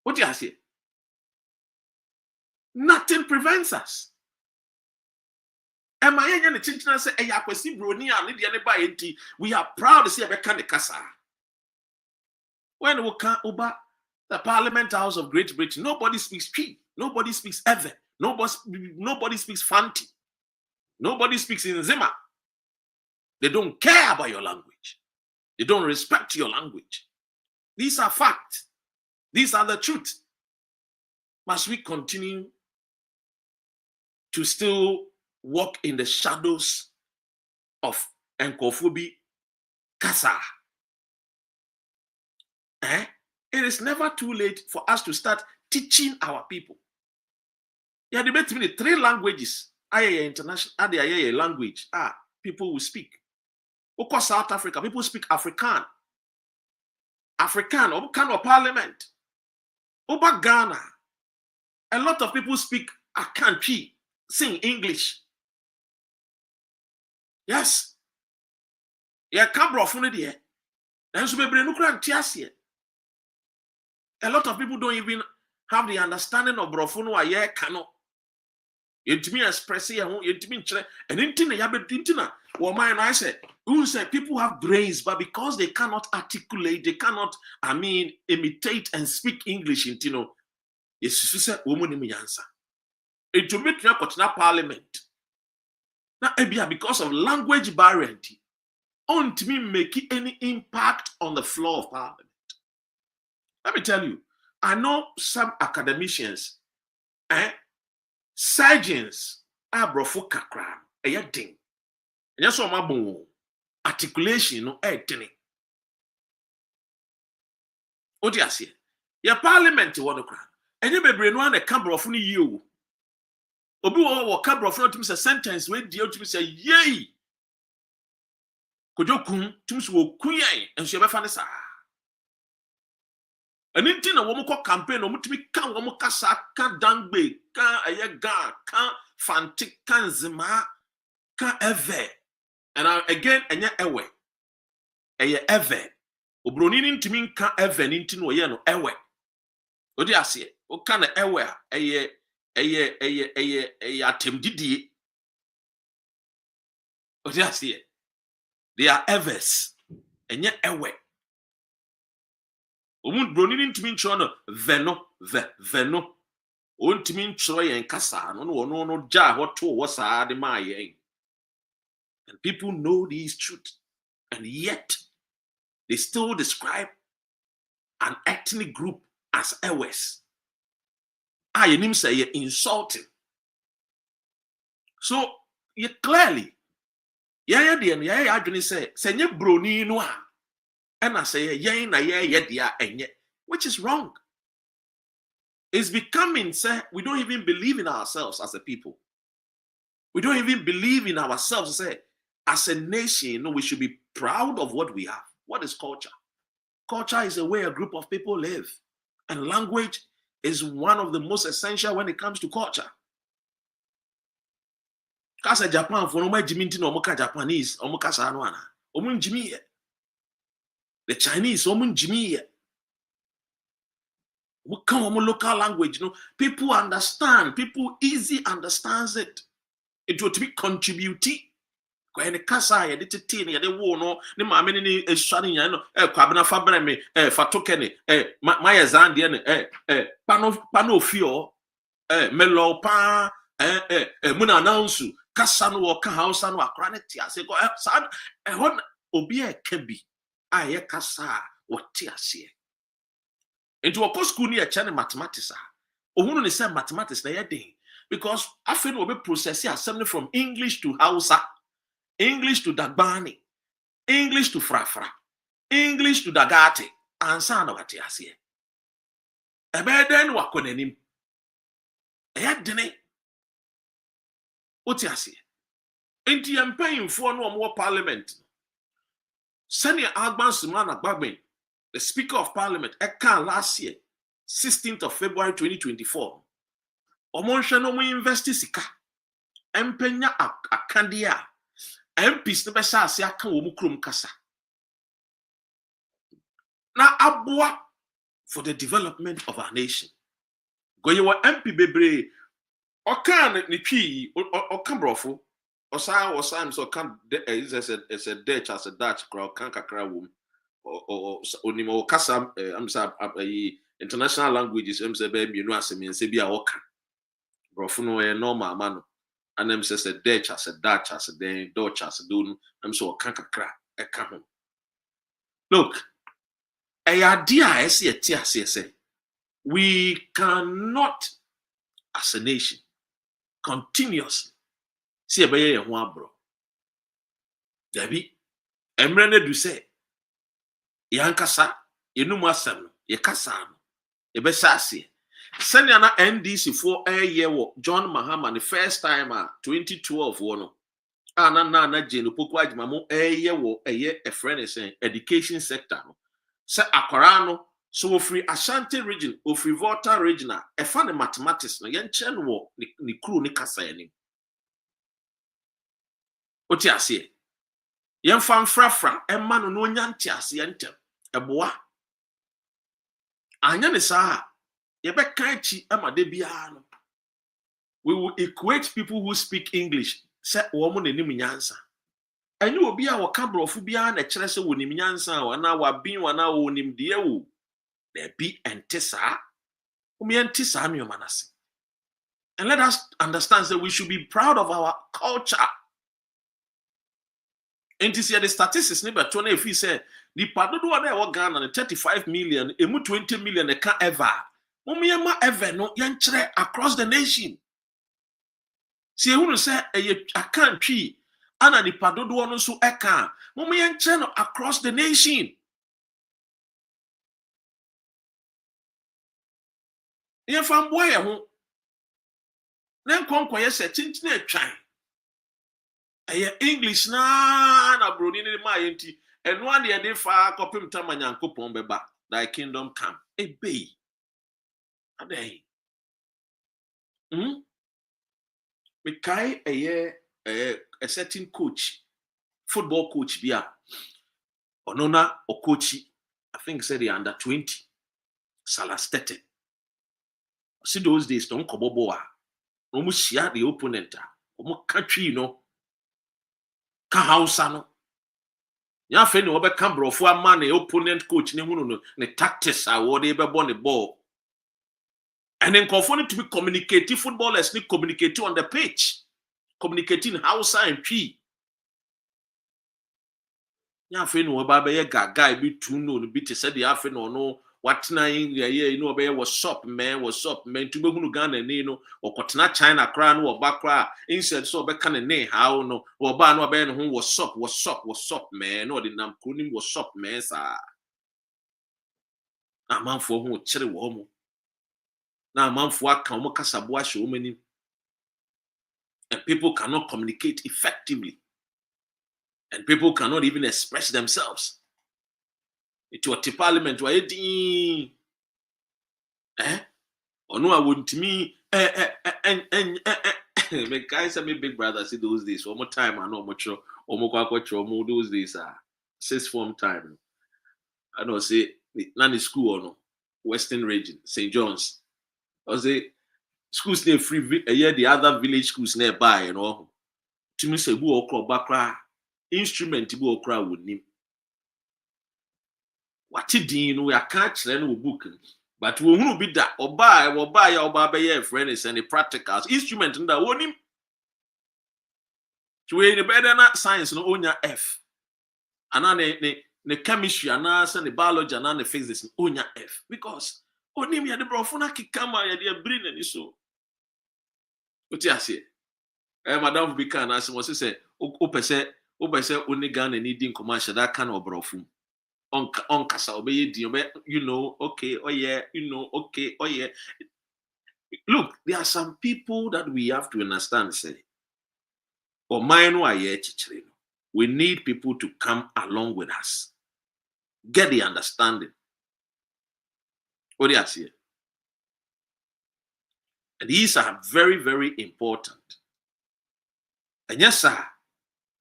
What do you say? Nothing prevents us. Am I any chinchina say Ayakwesi Broni and Lydia by enti? We are proud to see a kind of Kasa. When we can't over the Parliament House of Great Britain, nobody speaks Tree, nobody speaks Ever, nobody speaks Fanti, nobody speaks in Zima. They don't care about your language. They don't respect your language. These are facts. These are the truth. Must we continue to still walk in the shadows of Enkofobi Kasa? It is never too late for us to start teaching our people. Yeah, they made me 3 languages. International language. People will speak. Of South Africa, people speak Afrikaan. Afrikaan, Obukan or Parliament. Over Ghana, a lot of people speak AKAN, sing English. Yes. Yeah, Cambro Funidi. And so a lot of people don't even have the understanding of Brofuno a year cano. Yetimi express here, yetimi chere, and intina yabe intina. Well, I said, who said people have brains, but because they cannot articulate, they cannot, imitate and speak English, intino. Yes, said woman in answer. It to meet your Parliament. Now, because of language barrier, on to me make any impact on the floor of Parliament. Let me tell you, I know some academicians, surgeons, brofo kakra, ding. And yes, my bon articulation, no, ding. What do you say? Your Parliament, what the crowd, and you may bring one a camera of you. Obi wo camera of to say sentence when deal to say, yay. Kojokun, tums wo kuye, and she ever found this. And in a woman campaign, or to become woman cassa, can dangbe, can a ga, can fantic, can zima, can ever. And again, and yet away. Ever. Obronin to me can ever into no yano ewe. What do you say? What kind of ewe? Atem didi. What do you say? They are evers. And yet ewe. Omun bronin to me chono veno. On to me choy and kasa. No ja what to was the my. And people know these truths. And yet they still describe an ethnic group as Ewes. You name say you're insulting. So you clearly, I didn't say you broni no, and I say which is wrong. It's becoming say we don't even believe in ourselves as a people. We don't even believe in ourselves. Say as a nation, we should be proud of what we have. What is culture? Culture is the way a group of people live. And language is one of the most essential when it comes to culture. Kasa Japan for no Jiminti no Moka Japanese, Omokasa Anwana. Omun Jimmy. The Chinese, Omun Jimmy. We come local language, people understand, people easy understands it. It would be contributing. When the kasa ya de tete ya de wo no ne maame ne ehware nya no kwabena fa bere me fatoke ne maya zande ne pano ofio melo pa muna announce kasa no wo ka Hausa no akra ne ti ase ko sa hon obi e ka bi aye kasa wo ti ase into a school ni e chane mathematics ohunu ne say mathematics na ye den because afi no obi process assembly from English to Hausa, English to Dagbani, English to Frafra, English to Dagate, and son of Atiasia. A beden wakonenim. A yadene. Otiasia. Inti paying for no more parliament. Senior Agban Sumana Bagman, the Speaker of Parliament, AKAN last year, 16th of February 2024. Omonsha no mo investi sika. Empenya akandia. MPs ne bɛhyɛ ase aka wɔ mu kurom kasa na aboa for the development of our nation. Go you MP bebre okan ne twi okan brofo osan so kan is a Dutch as a Dutch crowd kan kakra wom or onimo kasa am say international languages am say be mienu asem say bia oka brofo no e normal man and am say Dutch as a Dutch as a then Dutch as a do am so kan kakra e ka ho. Look, a idea say we cannot as a nation continuously see ebeye ye ho abro dabi emre na du say yankasa yenum asem ye kasa no ye be sase senia na NDC for eye wo John Mahama the first time 2012 wo no na Jane Opoku Agima mo eye wo eye a friend say education sector no say akwara no so free Asante region, free Volta regional, a funny mathematics, no yen chen wo ni crew ni kasa yani. Oti ase. Yen fan frafra, e man no nyanti ase yentem. Eboa. Anya ne saa, ye be kan chi e ma de bia no. We will equate people who speak English, say wo mo nanim nyansa. Anyu obi a wo ka brofo bia na kire se wo nim nyansa wa na wa bin wa na wo nim de wo. There be entisa, manasi. And let us understand that we should be proud of our culture. And to see the statistics, never 20 if we say the Padodo one Ghana 35 million, emu 20 million they can't ever. Mumiyama ever no yanchre across the nation. See who say a country and the Padodo one so AKAN. Mumiyanchre across the nation. Yen fam boy ho na nkonkoye se chinchina atwan eye English na broni ni ma yenti eno ade ye de fa kopim tamanyankopon beba thy kingdom come ebei adai me kai a certain coach football coach bia onona o coach I think said the under 20 Salastete. See those days don't koboboa no share the opponent o country ka hausa no ya fe ni obe ka brofo ama na opponent coach ne hunu no ne tactics a wo de be bo ne ball and then confront to be communicative footballers need communicate on the pitch communicating hausa and P ya fe ni oba be ye gaga bi tu no bi te said the afe no what nine ye no be what's up man to be hunu Ghana ni no okotena China kra no obakra instead so be kan ne how no oba no be no ho what's up man no the nam kronim what's up man sa na manfo ho kire wo mo na manfo aka mo kasabo ahye wo mani and people cannot communicate effectively and people cannot even express themselves. It was the parliament why no I wouldn't me me guys are my big brother see those days one more time I know much or more those days sixth form time I know say nanny school or no Western region St. John's I say schools near free a year the other village schools nearby you know to me say who okra bakra instrument bu okra would name what did we are catch no book but we won't be that or buy your friend is any practicals instrument in the one him to the better not science no onya F and the chemistry and the biology and the physics onya F because only me the brofuna kikama ya dia brain and so what you say madam be can as was say o pese only Ghana needing commercial that kind of brofum on kasa obey you know okay oh yeah you know okay oh yeah look there are some people that we have to understand say or mine we need people to come along with us get the understanding what do you see and these are very very important and yes sir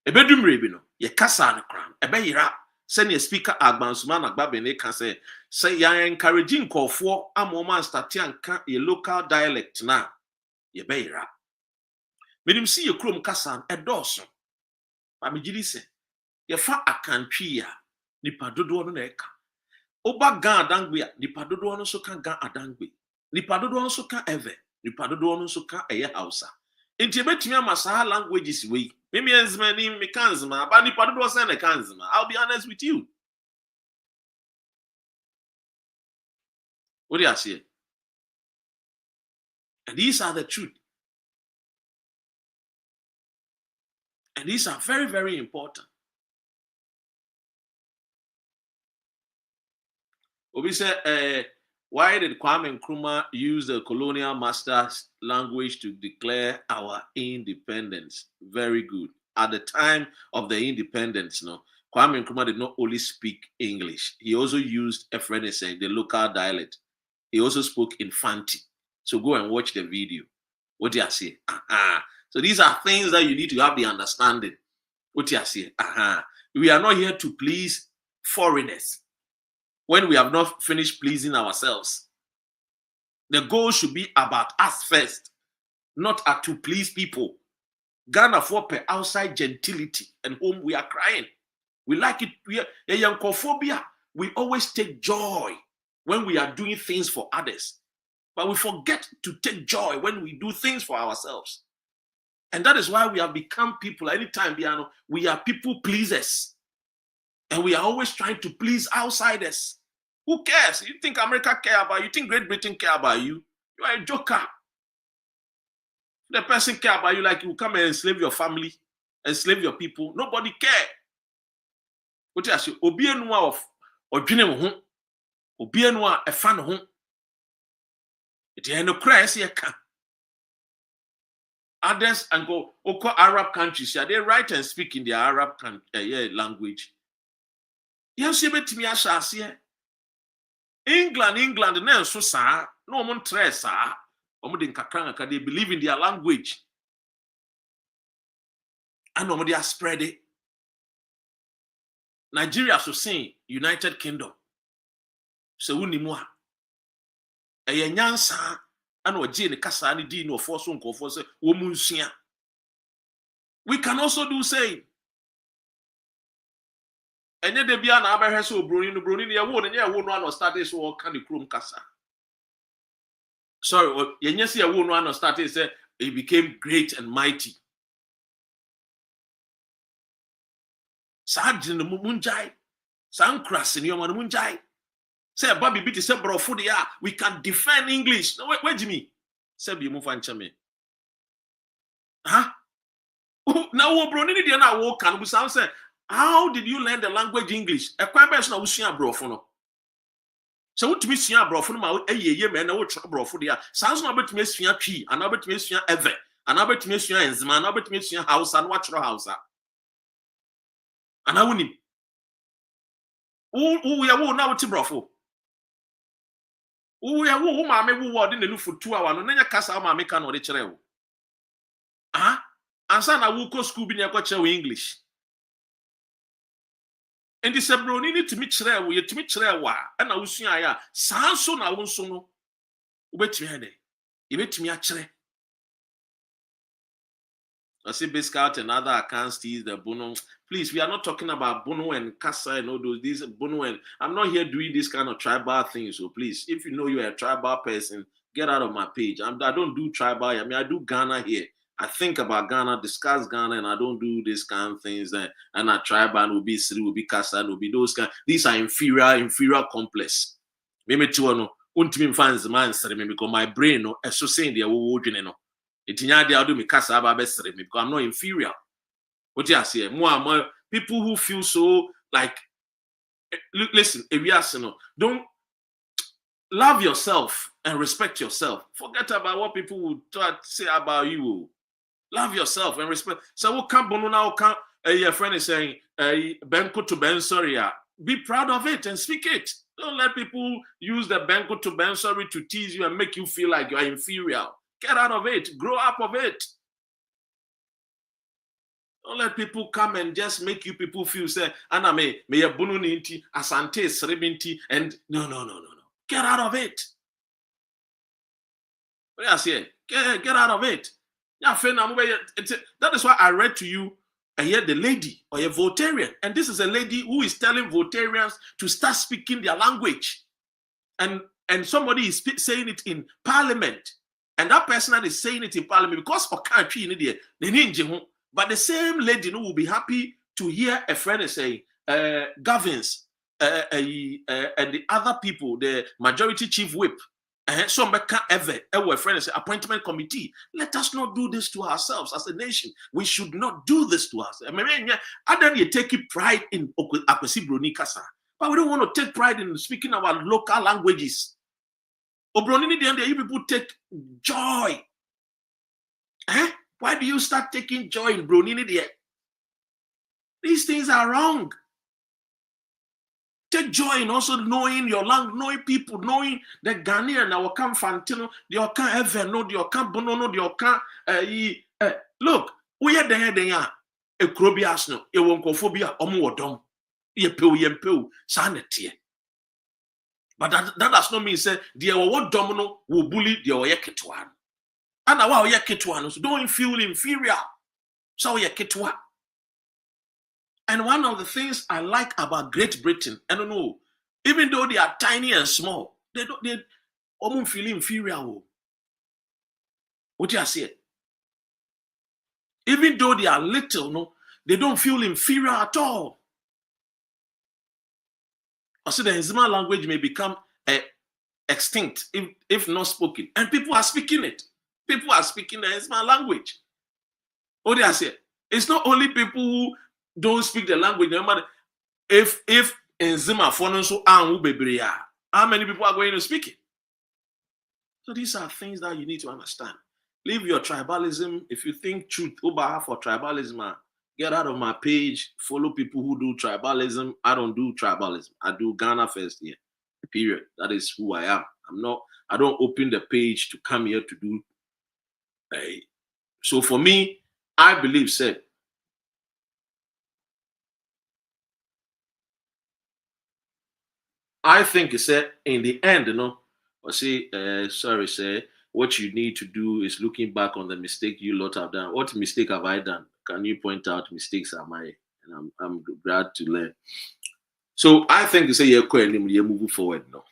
Ebedum rebino, ye kasa no kram, ebeyira, send your speaker Agbansuma na Gbabene can say ya encouraging call for a moment starting a local dialect na ye beyira. Medim see your chrome kasa e dawson. Ba me gidi se ye fa akantwi ya nipa dodo no na eka. Oba gan adangbe nipa dodo no so kan gan adangbe. Nipa dodo no so kan eve, nipa dodo no so kan eye Hausa. Enti ebetumi amasa languages we. Mimi enzma ni mekanzma, ba nipa dodo say na kanzma. I'll be honest with you. What do you say? And these are the truth. And these are very, very important. Obi said, why did Kwame Nkrumah use the colonial master's language to declare our independence? Very good. At the time of the independence, Kwame Nkrumah did not only speak English. He also used a friend saying the local dialect. He also spoke in Fanti. So go and watch the video. What do you say? So these are things that you need to have the understanding. What do you say? We are not here to please foreigners when we have not finished pleasing ourselves. The goal should be about us first, not to please people. Ghana for per outside gentility and whom we are crying. We like it. We always take joy when we are doing things for others. But we forget to take joy when we do things for ourselves. And that is why we have become people. Anytime we are people pleasers. And we are always trying to please outsiders. Who cares? You think America care about you? You think Great Britain care about you? You are a joker. The person care about you like you come and enslave your family, enslave your people. Nobody care. What you say? Obienwa of odwene ho. Obienwa e fan ho. It is no Christ here can. Others and go Arab countries. They write and speak in their Arab language. Yes, you bet me as here. England, no so sa no mon tres sa. They believe in their language. And nobody has spread it. Nigeria so saying United Kingdom. So unimwa. Eye nyansa and oje ne kasa ni di no force nkofo say wo munsua. We can also do same. Enye de bia na abehwe so broni ne ye wo no an start so o kan the chrome kasa. Sorry, yenye se ye wo no an start say he became great and mighty. Sa no munjai. San krasi ni o man munjai. Say Bobby Biti say brofo de ya we can defend English. No wait Jimmy. Say bi mu fancha me. Now wo broni ni de na wo kan bu sam say how did you learn the language English? E kwa be so na wo sua brofo no. So wotumi sua brofo no ma eyeye me na wo tro brofo de ya. San so na betumi sua twi, ana betumi sua eve, ana betumi sua enzima, ana betumi sua Hausa, na wa tro Hausa. Ana wonim. Wo ya wo na wo ti brofo. Wo ya wo maame wo word na nufu 2 hours no nya kasa maame ka no de kire wo. Ansa na wo ko school bi na ko kire wo English. And the Sabroni need to meet Chre, you to meet Chre, and I will see I Sanso na won so no. Wait me, you wait me a Chre. I say Biscout and other accounts, the Bono. Please, we are not talking about Bono and Casa and all those. These Bono and I'm not here doing this kind of tribal thing. So please, if you know you're a tribal person, get out of my page. I don't do tribal. I mean, I do Ghana here. I think about Ghana, discuss Ghana, and I don't do this kind of things. And I tribal will be Sri, will be Casa, will be those kind. These are inferior complex. Maybe to no, ultimate fans man because my brain no, so saying they are no. I'll do me Casa about because I'm not inferior. What you say? More people who feel so like listen, if you ask don't love yourself and respect yourself. Forget about what people will try to say about you. Love yourself and respect. So what can Bono now can your friend is saying Benko to Ben sorry. Be proud of it and speak it. Don't let people use the Benko to Ben sorry to tease you and make you feel like you are inferior. Get out of it. Grow up of it. Don't let people come and just make you people feel say, Anna me a bununinti, asante srebinti, and no. Get out of it. What I say? Get out of it. That is why I read to you here the lady or a Voltarian. And this is a lady who is telling Voltarians to start speaking their language. And somebody is saying it in parliament. And that person that is saying it in parliament, because of country in India, but the same lady will be happy to hear a friend say, Govins, and the other people, the majority chief whip, some ever a friend say appointment committee. Let us not do this to ourselves as a nation. We should not do this to us. I mean, I don't you take pride in Akwesi Broni Kasa, but we don't want to take pride in speaking our local languages. Obronini, you people take joy. Why do you start taking joy in Bronini? These things are wrong. Take joy in also knowing your language, knowing people, knowing the Ghanaian, the Okan Fantino, the Okan Everno, the Okan Bonono, the Okan. Look, we are there, a crobiasno, a wonkophobia, omuodom, yempeu, sanity. But that does not mean say the what domino will bully the Oyeketwan. And our Oyeketwan, so don't feel inferior. So Oyeketwa. And one of the things I like about Great Britain, I don't know, even though they are tiny and small, they don't feel inferior. What do you say? Even though they are little, no, they don't feel inferior at all. Also, the Nzima language may become extinct if not spoken. And people are speaking it. People are speaking the Nzima language. What do you say? It's not only people who don't speak the language. If Nzima for so how many people are going to speak it? So these are things that you need to understand. Leave your tribalism. If you think truth over for tribalism, get out of my page. Follow people who do tribalism. I don't do tribalism. I do Ghana first here. Period. That is who I am. I don't open the page to come here to do. So for me, I believe said. I think it said in the end, or say, sorry, say, what you need to do is looking back on the mistake you lot have done. What mistake have I done? Can you point out mistakes am I? And I'm glad to learn. So I think you say you're moving forward. No,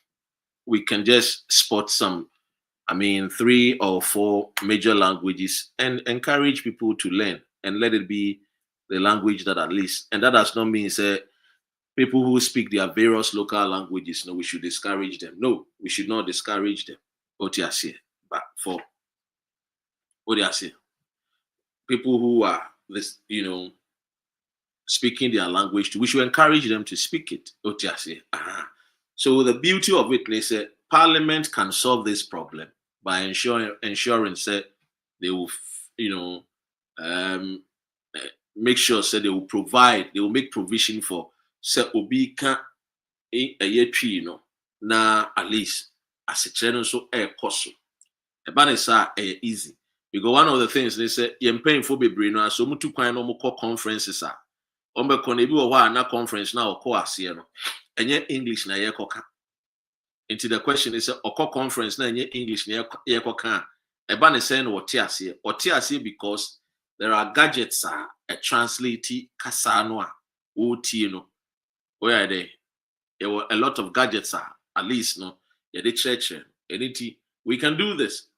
we can just spot some, 3 or 4 major languages and encourage people to learn and let it be the language that at least, and that does not mean say people who speak their various local languages, no, we should discourage them. No, we should not discourage them. What you say, but for what you say, people who are this, speaking their language, we should encourage them to speak it. What you say. So the beauty of it, they say, Parliament can solve this problem by ensuring that they will, make sure that they will make provision for say obi can a year tree, na at least as a channel so cost. The banisa easy. Because one of the things they say, you're paying for baby no, so mutu kwan no more conferences are. Ombe konebi wa na conference na oko asie no. Enye English na ye koka. Into the question is oko conference na enye English na ye koka. Eba ne say no wote asie because there are gadgets a translate kasa no a oti no. Where are they? There were a lot of gadgets at least no. Yeah, the church anything we can do this.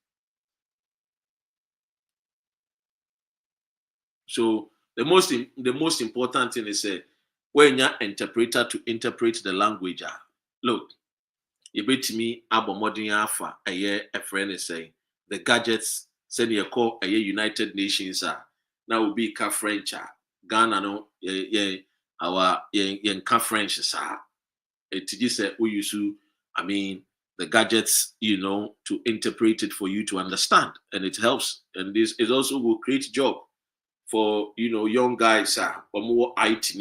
So the most important thing is when you're interpreter to interpret the language. Look, you bet me abomodin alpha a year a friend is saying the gadgets send you call a United Nations now will be ka French Ghana no our French it just we use the gadgets to interpret it for you to understand, and it helps, and this is also will create job for young guys or more IT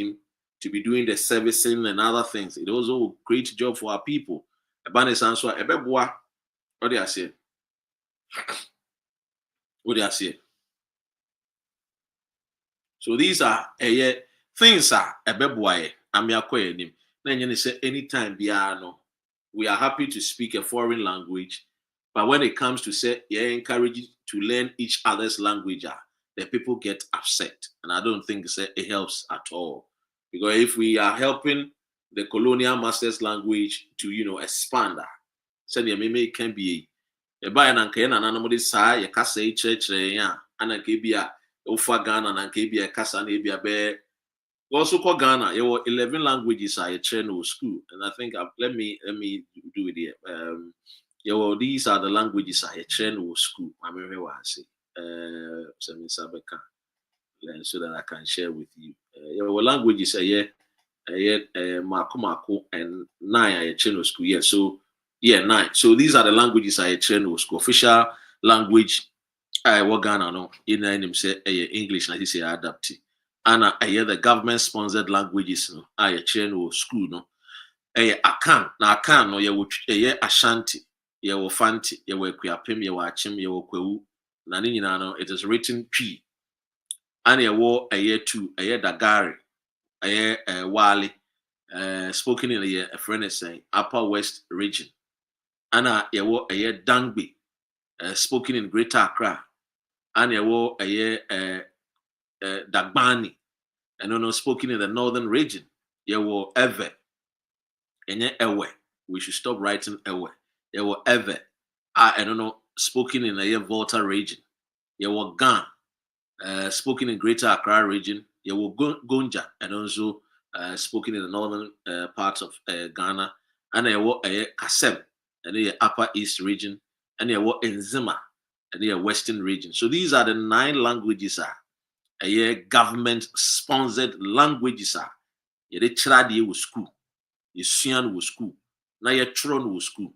to be doing the servicing and other things. It also will create job for our people. What do I say? What do I say? So these are things are a beboy. Then say anytime we are happy to speak a foreign language, but when it comes to say encourage to learn each other's language, the people get upset, and I don't think it helps at all. Because if we are helping the colonial masters language to expand, said it can be a buy and ananamodi say a casa church and a kibia ufa Ghana and kibia casa nebia bear. Also called Ghana, there were 11 languages I channel school, and I think let me do it here. These are the languages I channel school. I remember what I say. So that I can share with you. Languages Mako and 9 I channel school. Yeah, so 9. So these are the languages I channel school. Official language I work Ghana no in name say English, and I say adapt. And I hear the government sponsored languages no I channel school no. AKAN na AKAN no Ashanti, Fanti, Kuyapem, Achim, Kwewu. Na ni nyina no it is written P. And a 2 Dagari, Wali, spoken in a friend is saying Upper West region. And Dangbi, spoken in Greater Accra. And Dagbani, and spoken in the northern region. Ewe, and Ewe. We should stop writing Ewe. Ewe, spoken in a Volta region. Gan. Spoken in Greater Accra region, Gonja, and also spoken in the northern parts of Ghana, and Kasem, and the Upper East region, and Nzima, and the Western region. So these are the 9 languages government-sponsored languages Ye Tradi with school, Ye Sian with school, na Ye Tron with school.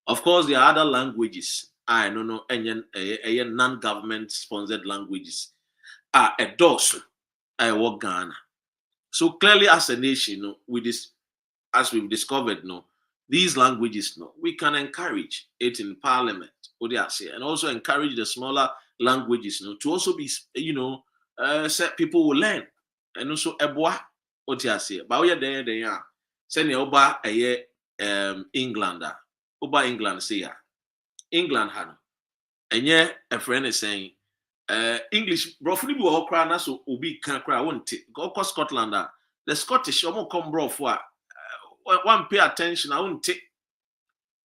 Of course, there are other languages. I don't know any non-government sponsored languages. A dose I work Ghana. So clearly, as a nation, as we've discovered, these languages, we can encourage it in parliament, and also encourage the smaller languages, to also be, set people will learn, and also eboa, but we are there, send oba England, oba England say England had, and a friend is saying. English, brofuni bi wo kra na so obi kan kra wonte go Scotland the Scottish come bro for one pay attention I wonte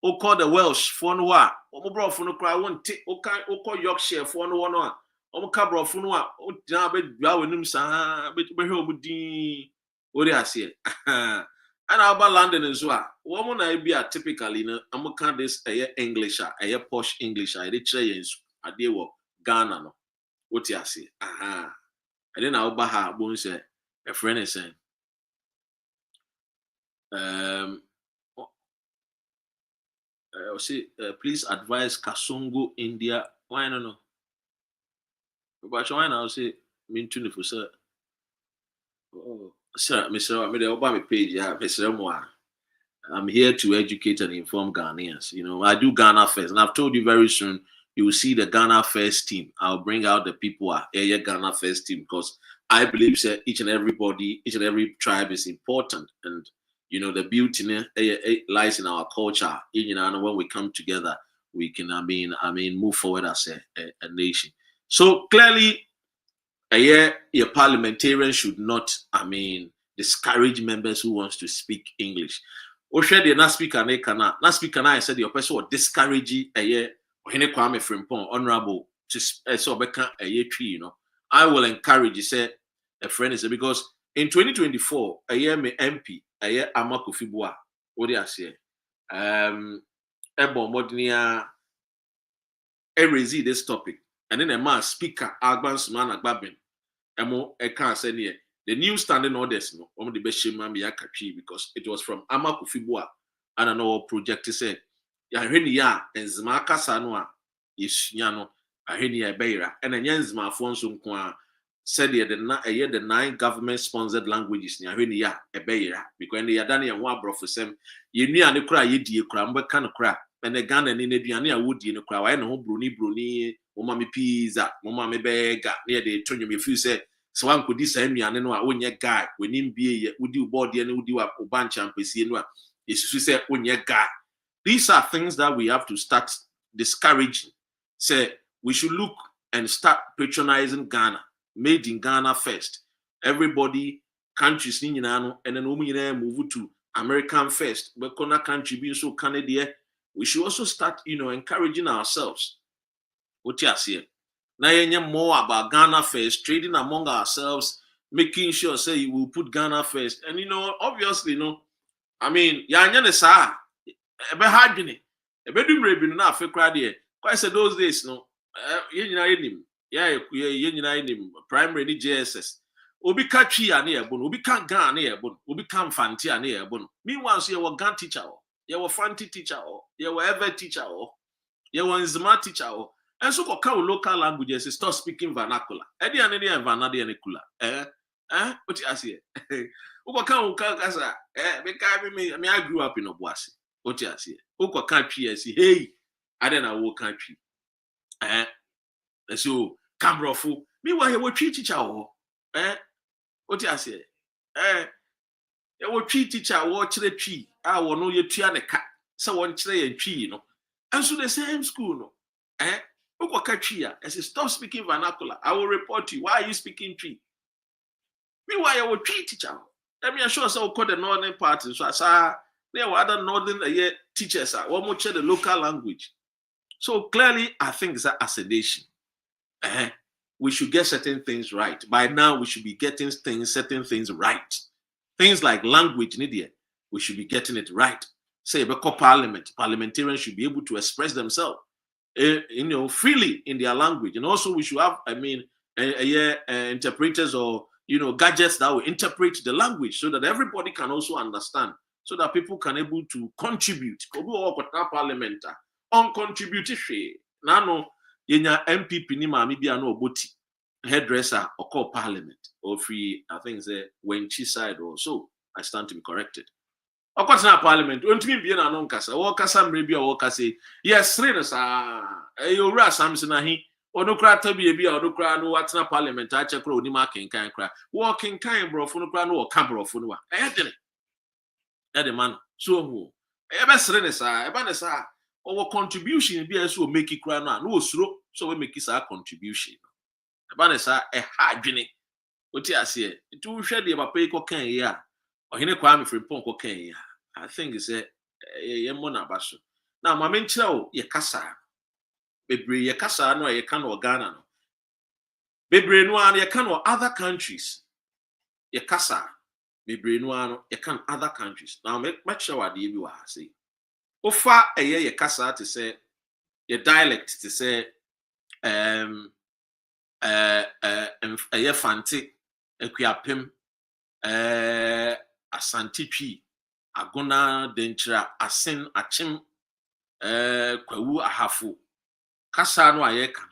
o call the Welsh for no wa o bro for no kra wonte o call Yorkshire for no one o ka bro for no o dina be dua wenum sa be he obudin ori ase and about London as well wo na be typically am can this English posh English dey chere ade wo Ghana no. What you say? And then I'll buy her bones. A friend is saying, please advise Kasongo, India. Why no? But why now say, mean to for sir. Oh, sir, Mr. I made the Obama page. Yeah, Mr. I'm here to educate and inform Ghanaians. I do Ghana Fest, and I've told you very soon. You will see the Ghana First team. I'll bring out the people Ghana First team because I believe each and every tribe is important, and the beauty lies in our culture. And when we come together, we can move forward as a nation. So clearly, a parliamentarian should not discourage members who wants to speak English. Or share not speaker I said your person will discourage Ohene Kwame Frimpong, honorable, I will encourage you, say, a friend is because in 2024, a year me MP, a year Amakufibua, what do I say? Ebo Modnia, raise this topic, and then a man speaker, Agban Suman Agbabin, Emo, I can't say near the new standing orders, the best shame because it was from Amakufibua, and I know project said. Ya enzima kasa no a yesua no aheni ya beira and enzima afonso nko a said the 9 government sponsored languages ni aheni ya beira because ya dane ya ho abrofosem yenu ane kura yedie kura mbeka no kura ene Ghana ni aduane a wodie no kura wa ne ho broni wo ma me pizza wo ma me burger ne de tonyo me feel say so one could this and no when your guy when him be would do body and would do a bunch and PC no is to say when your guy. These are things that we have to start discouraging. Say we should look and start patronizing Ghana, made in Ghana first. Everybody countries in and then we move to American first, but Kona country being so Canadian, we should also start, encouraging ourselves. What you see? Now you more about Ghana first, trading among ourselves, making sure say you will put Ghana first. And obviously, I mean, sa ebe hard bini. Ebe dum rebi na afi kra de. Quite say those days primary ni JSS. Obi ka twi ane ebon, obi ka gan ane ebon, obi ka mfanti ane ebon. Meanwhile, so you gan teacher, you were fanti teacher, you were ever teacher, you were nzima teacher. And so go local languages start speaking vernacular. Edi ane di vanadi ane kula. What you say? Uko kan kasa me I grew up in Obuasi. What you say? Uko kan twi say hey, I don't know what country. So Cambrofo. Meanwhile, you were teacher. What you say? You were teacher. Watch the tree. I will know you tree and a cat. Someone say a tree, And so the same school, I say stop speaking vernacular. I will report you. Why are you speaking tree? Meanwhile, you were tree teacher. Let me assure so called the northern part. So I saw there were other northern teachers. One more the local language. So clearly, I think it's a sedation. We should get certain things right. By now, we should be getting certain things right. Things like language in India, we should be getting it right. Say about parliament, parliamentarians should be able to express themselves, freely in their language, and also we should have, interpreters or gadgets that will interpret the language so that everybody can also understand, so that people can able to contribute. Parliament on contributory. Now, yenya MPP ni maami bi ano oboti hairdresser or call parliament or free. I think say Wenchi side or so. I stand to be corrected. Of course, na parliament. Ontimi bi na no nkasa. Wo kasa mre bi wo kasa. Yes, three sa. You ra Samson ahi. Ono kra tabi bi ono kra no watna parliament a che kra oni ma kenkan kra. Wo kenkan brofo no kra no wo ka brofo no wa. De man. So who? Ebe sre sa. Ebe ne sa. Our contribution be also make it cry now. No slow, so we make it our contribution. Abanesa a hard journey. What you say? It will share the papa ko kan ya. Ohene Kwame from Ponko kan ya. I think it's a mona baso. Now, my main child, ye kasa. Bebre ye kasa no ye can or Ghana no. Bebre no ye can or other countries. Ye kasa. Bebre no ye can other countries. Now make sure what you are saying. Ofa ye kasa to say your dialect to say ye fanti ekuapem Asante Akyem agona denchira asen achim kwawu ahafu kasa no aye kan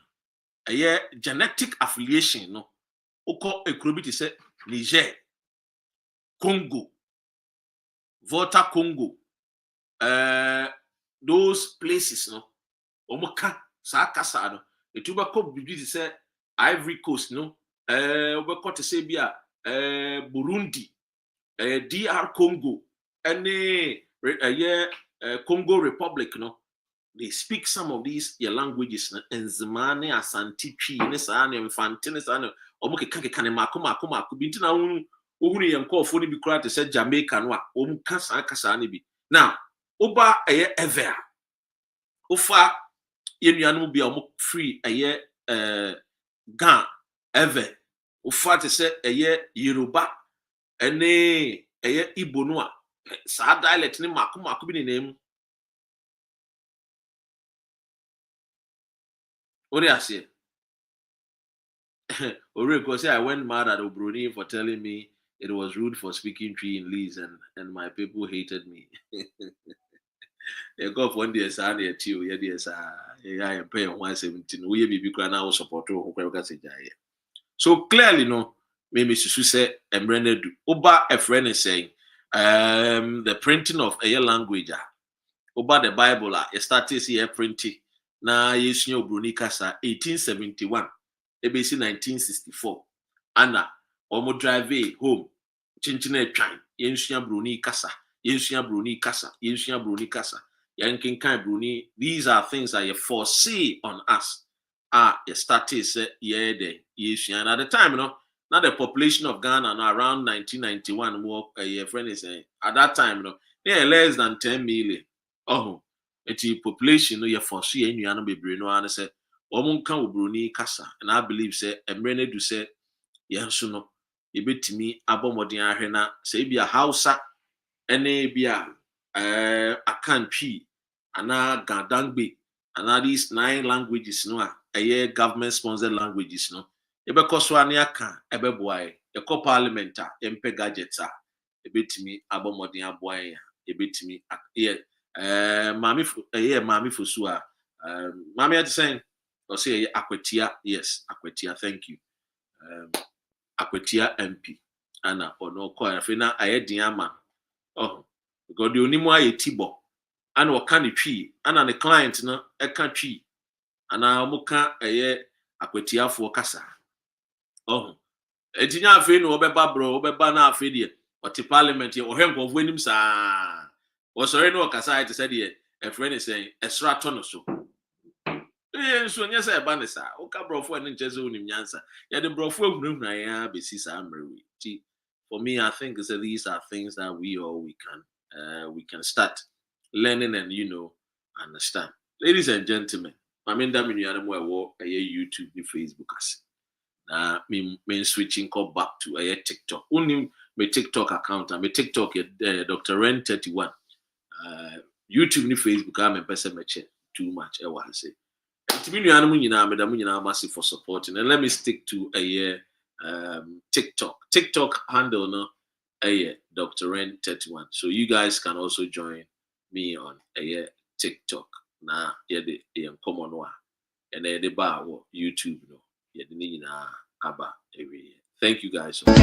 ye genetic affiliation no uko ekrobi to say Niger, Congo, Volta Congo, those places no omoka sa kasa no etuba ko bibi to say Ivory Coast no obeko to say bia Burundi, DR Congo, and Congo Republic no, they speak some of these languages and Zimane Asante Akyem ne sa na mfante sa na omoke kan mako binti na ohunu yenko fo ni bi kura to say Jamaica no a omka sa kasa na bi now oba ever ofa yenuanu bi omo free Gan ever ofa to say Yoruba ene Igbo no a sa dialect ni mako bi ni name. What do I say? Oreko say I went mad at Obroni for telling me it was rude for speaking tree in Leeds and my people hated me. You go for one day, sir, near to you, yes, I am paying 117. We be now support. So clearly, no, maybe Susu say, and Brenda do. Oba a friend is saying, the printing of a language, Oba the Bible, it started here printing. Na yesu Bruni kasa 1871 ebesi 1964 ana omo drive home chinchine twan yensua broni kasa yensua broni kasa yensua broni kasa yankin kan broni. These are things that you foresee on us. You started say yensua. And at the time, now the population of Ghana now around 1991 more your friend is saying at that time, less than 10 million. The population you foresee any be brino and say omunka broni kasa. And I believe say emrene do say yensu no ebetimi abomodin ahwena say bia Hausa ene bia AKAN twi ana gadangbe ana these 9 languages no government sponsored languages no ebekoso ani aka ebeboae eko parliament a empe gadgets a ebetimi abomodin aboae ya ebetimi mami fosu a mami at saying or say akwetia. Yes, akwetia, thank you. Akwetia MP ana ono ko afina ayedin ama because the onimu ayetibo ana waka ne twi ana ne client no eka twi ana muka akwetiafo kasa etinya afi no obeba bro obeba na afi de oti parliament ye ohwenko enim saa o sorry no kasa it said here a friend is saying extra ton so so nya say ba ne saa o ka brofo ne ncheze onim nyansa ya de brofo ehunahuna ya besi saa mrewi ti. For me, I think that these are things that we can start learning and understand. Ladies and gentlemen, I mean that means I YouTube, Facebook, me switching back to a TikTok. Only my TikTok account and my TikTok Dr. Ren 31. YouTube ni Facebook I'm a person too much. I want to say. To me, I'm massive for supporting, and let me stick to a TikTok handle no Dr. Ren 31. So you guys can also join me on TikTok. Na the common one and the bar YouTube no aba every. Thank you guys so much.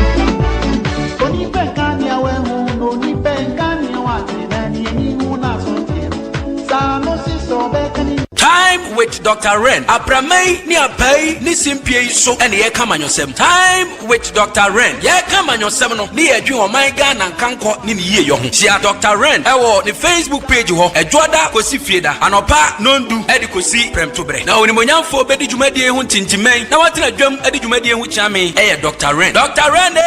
Time with Dr. Ren. Apramei ni apai ni simpie so ene ye kama nyosem. Time with Dr. Ren. Ye kama nyosem no ni edwi o man Ghana nkanko ni ye yo ho. Sia Dr. Ren ewo ni Facebook page ho. Edwoda kosi fieda. Anopa nondu edi kosi premtobre. Na oni monyamfo bedi dwumadie ho tintimen. Na watena dwam edi dwumadie ho chiame Dr. Ren. Dr. Ren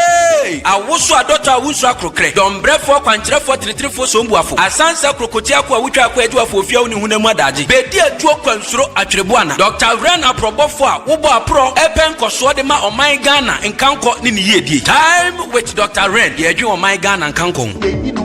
awoso adota awuso akrokre. Dombrefo kwankyerefo tinitrifo sombuafo. Asansa krokotia ko awutwa ko eduafo ofia oni hunamu adaje. Bedi kwansuro atrebuana Dr. Ren aprobofo a wo bo apro epen koso de ma oman Ghana nkanko ni yedie. Time with Dr. Ren ye adwen oman Ghana nkanko.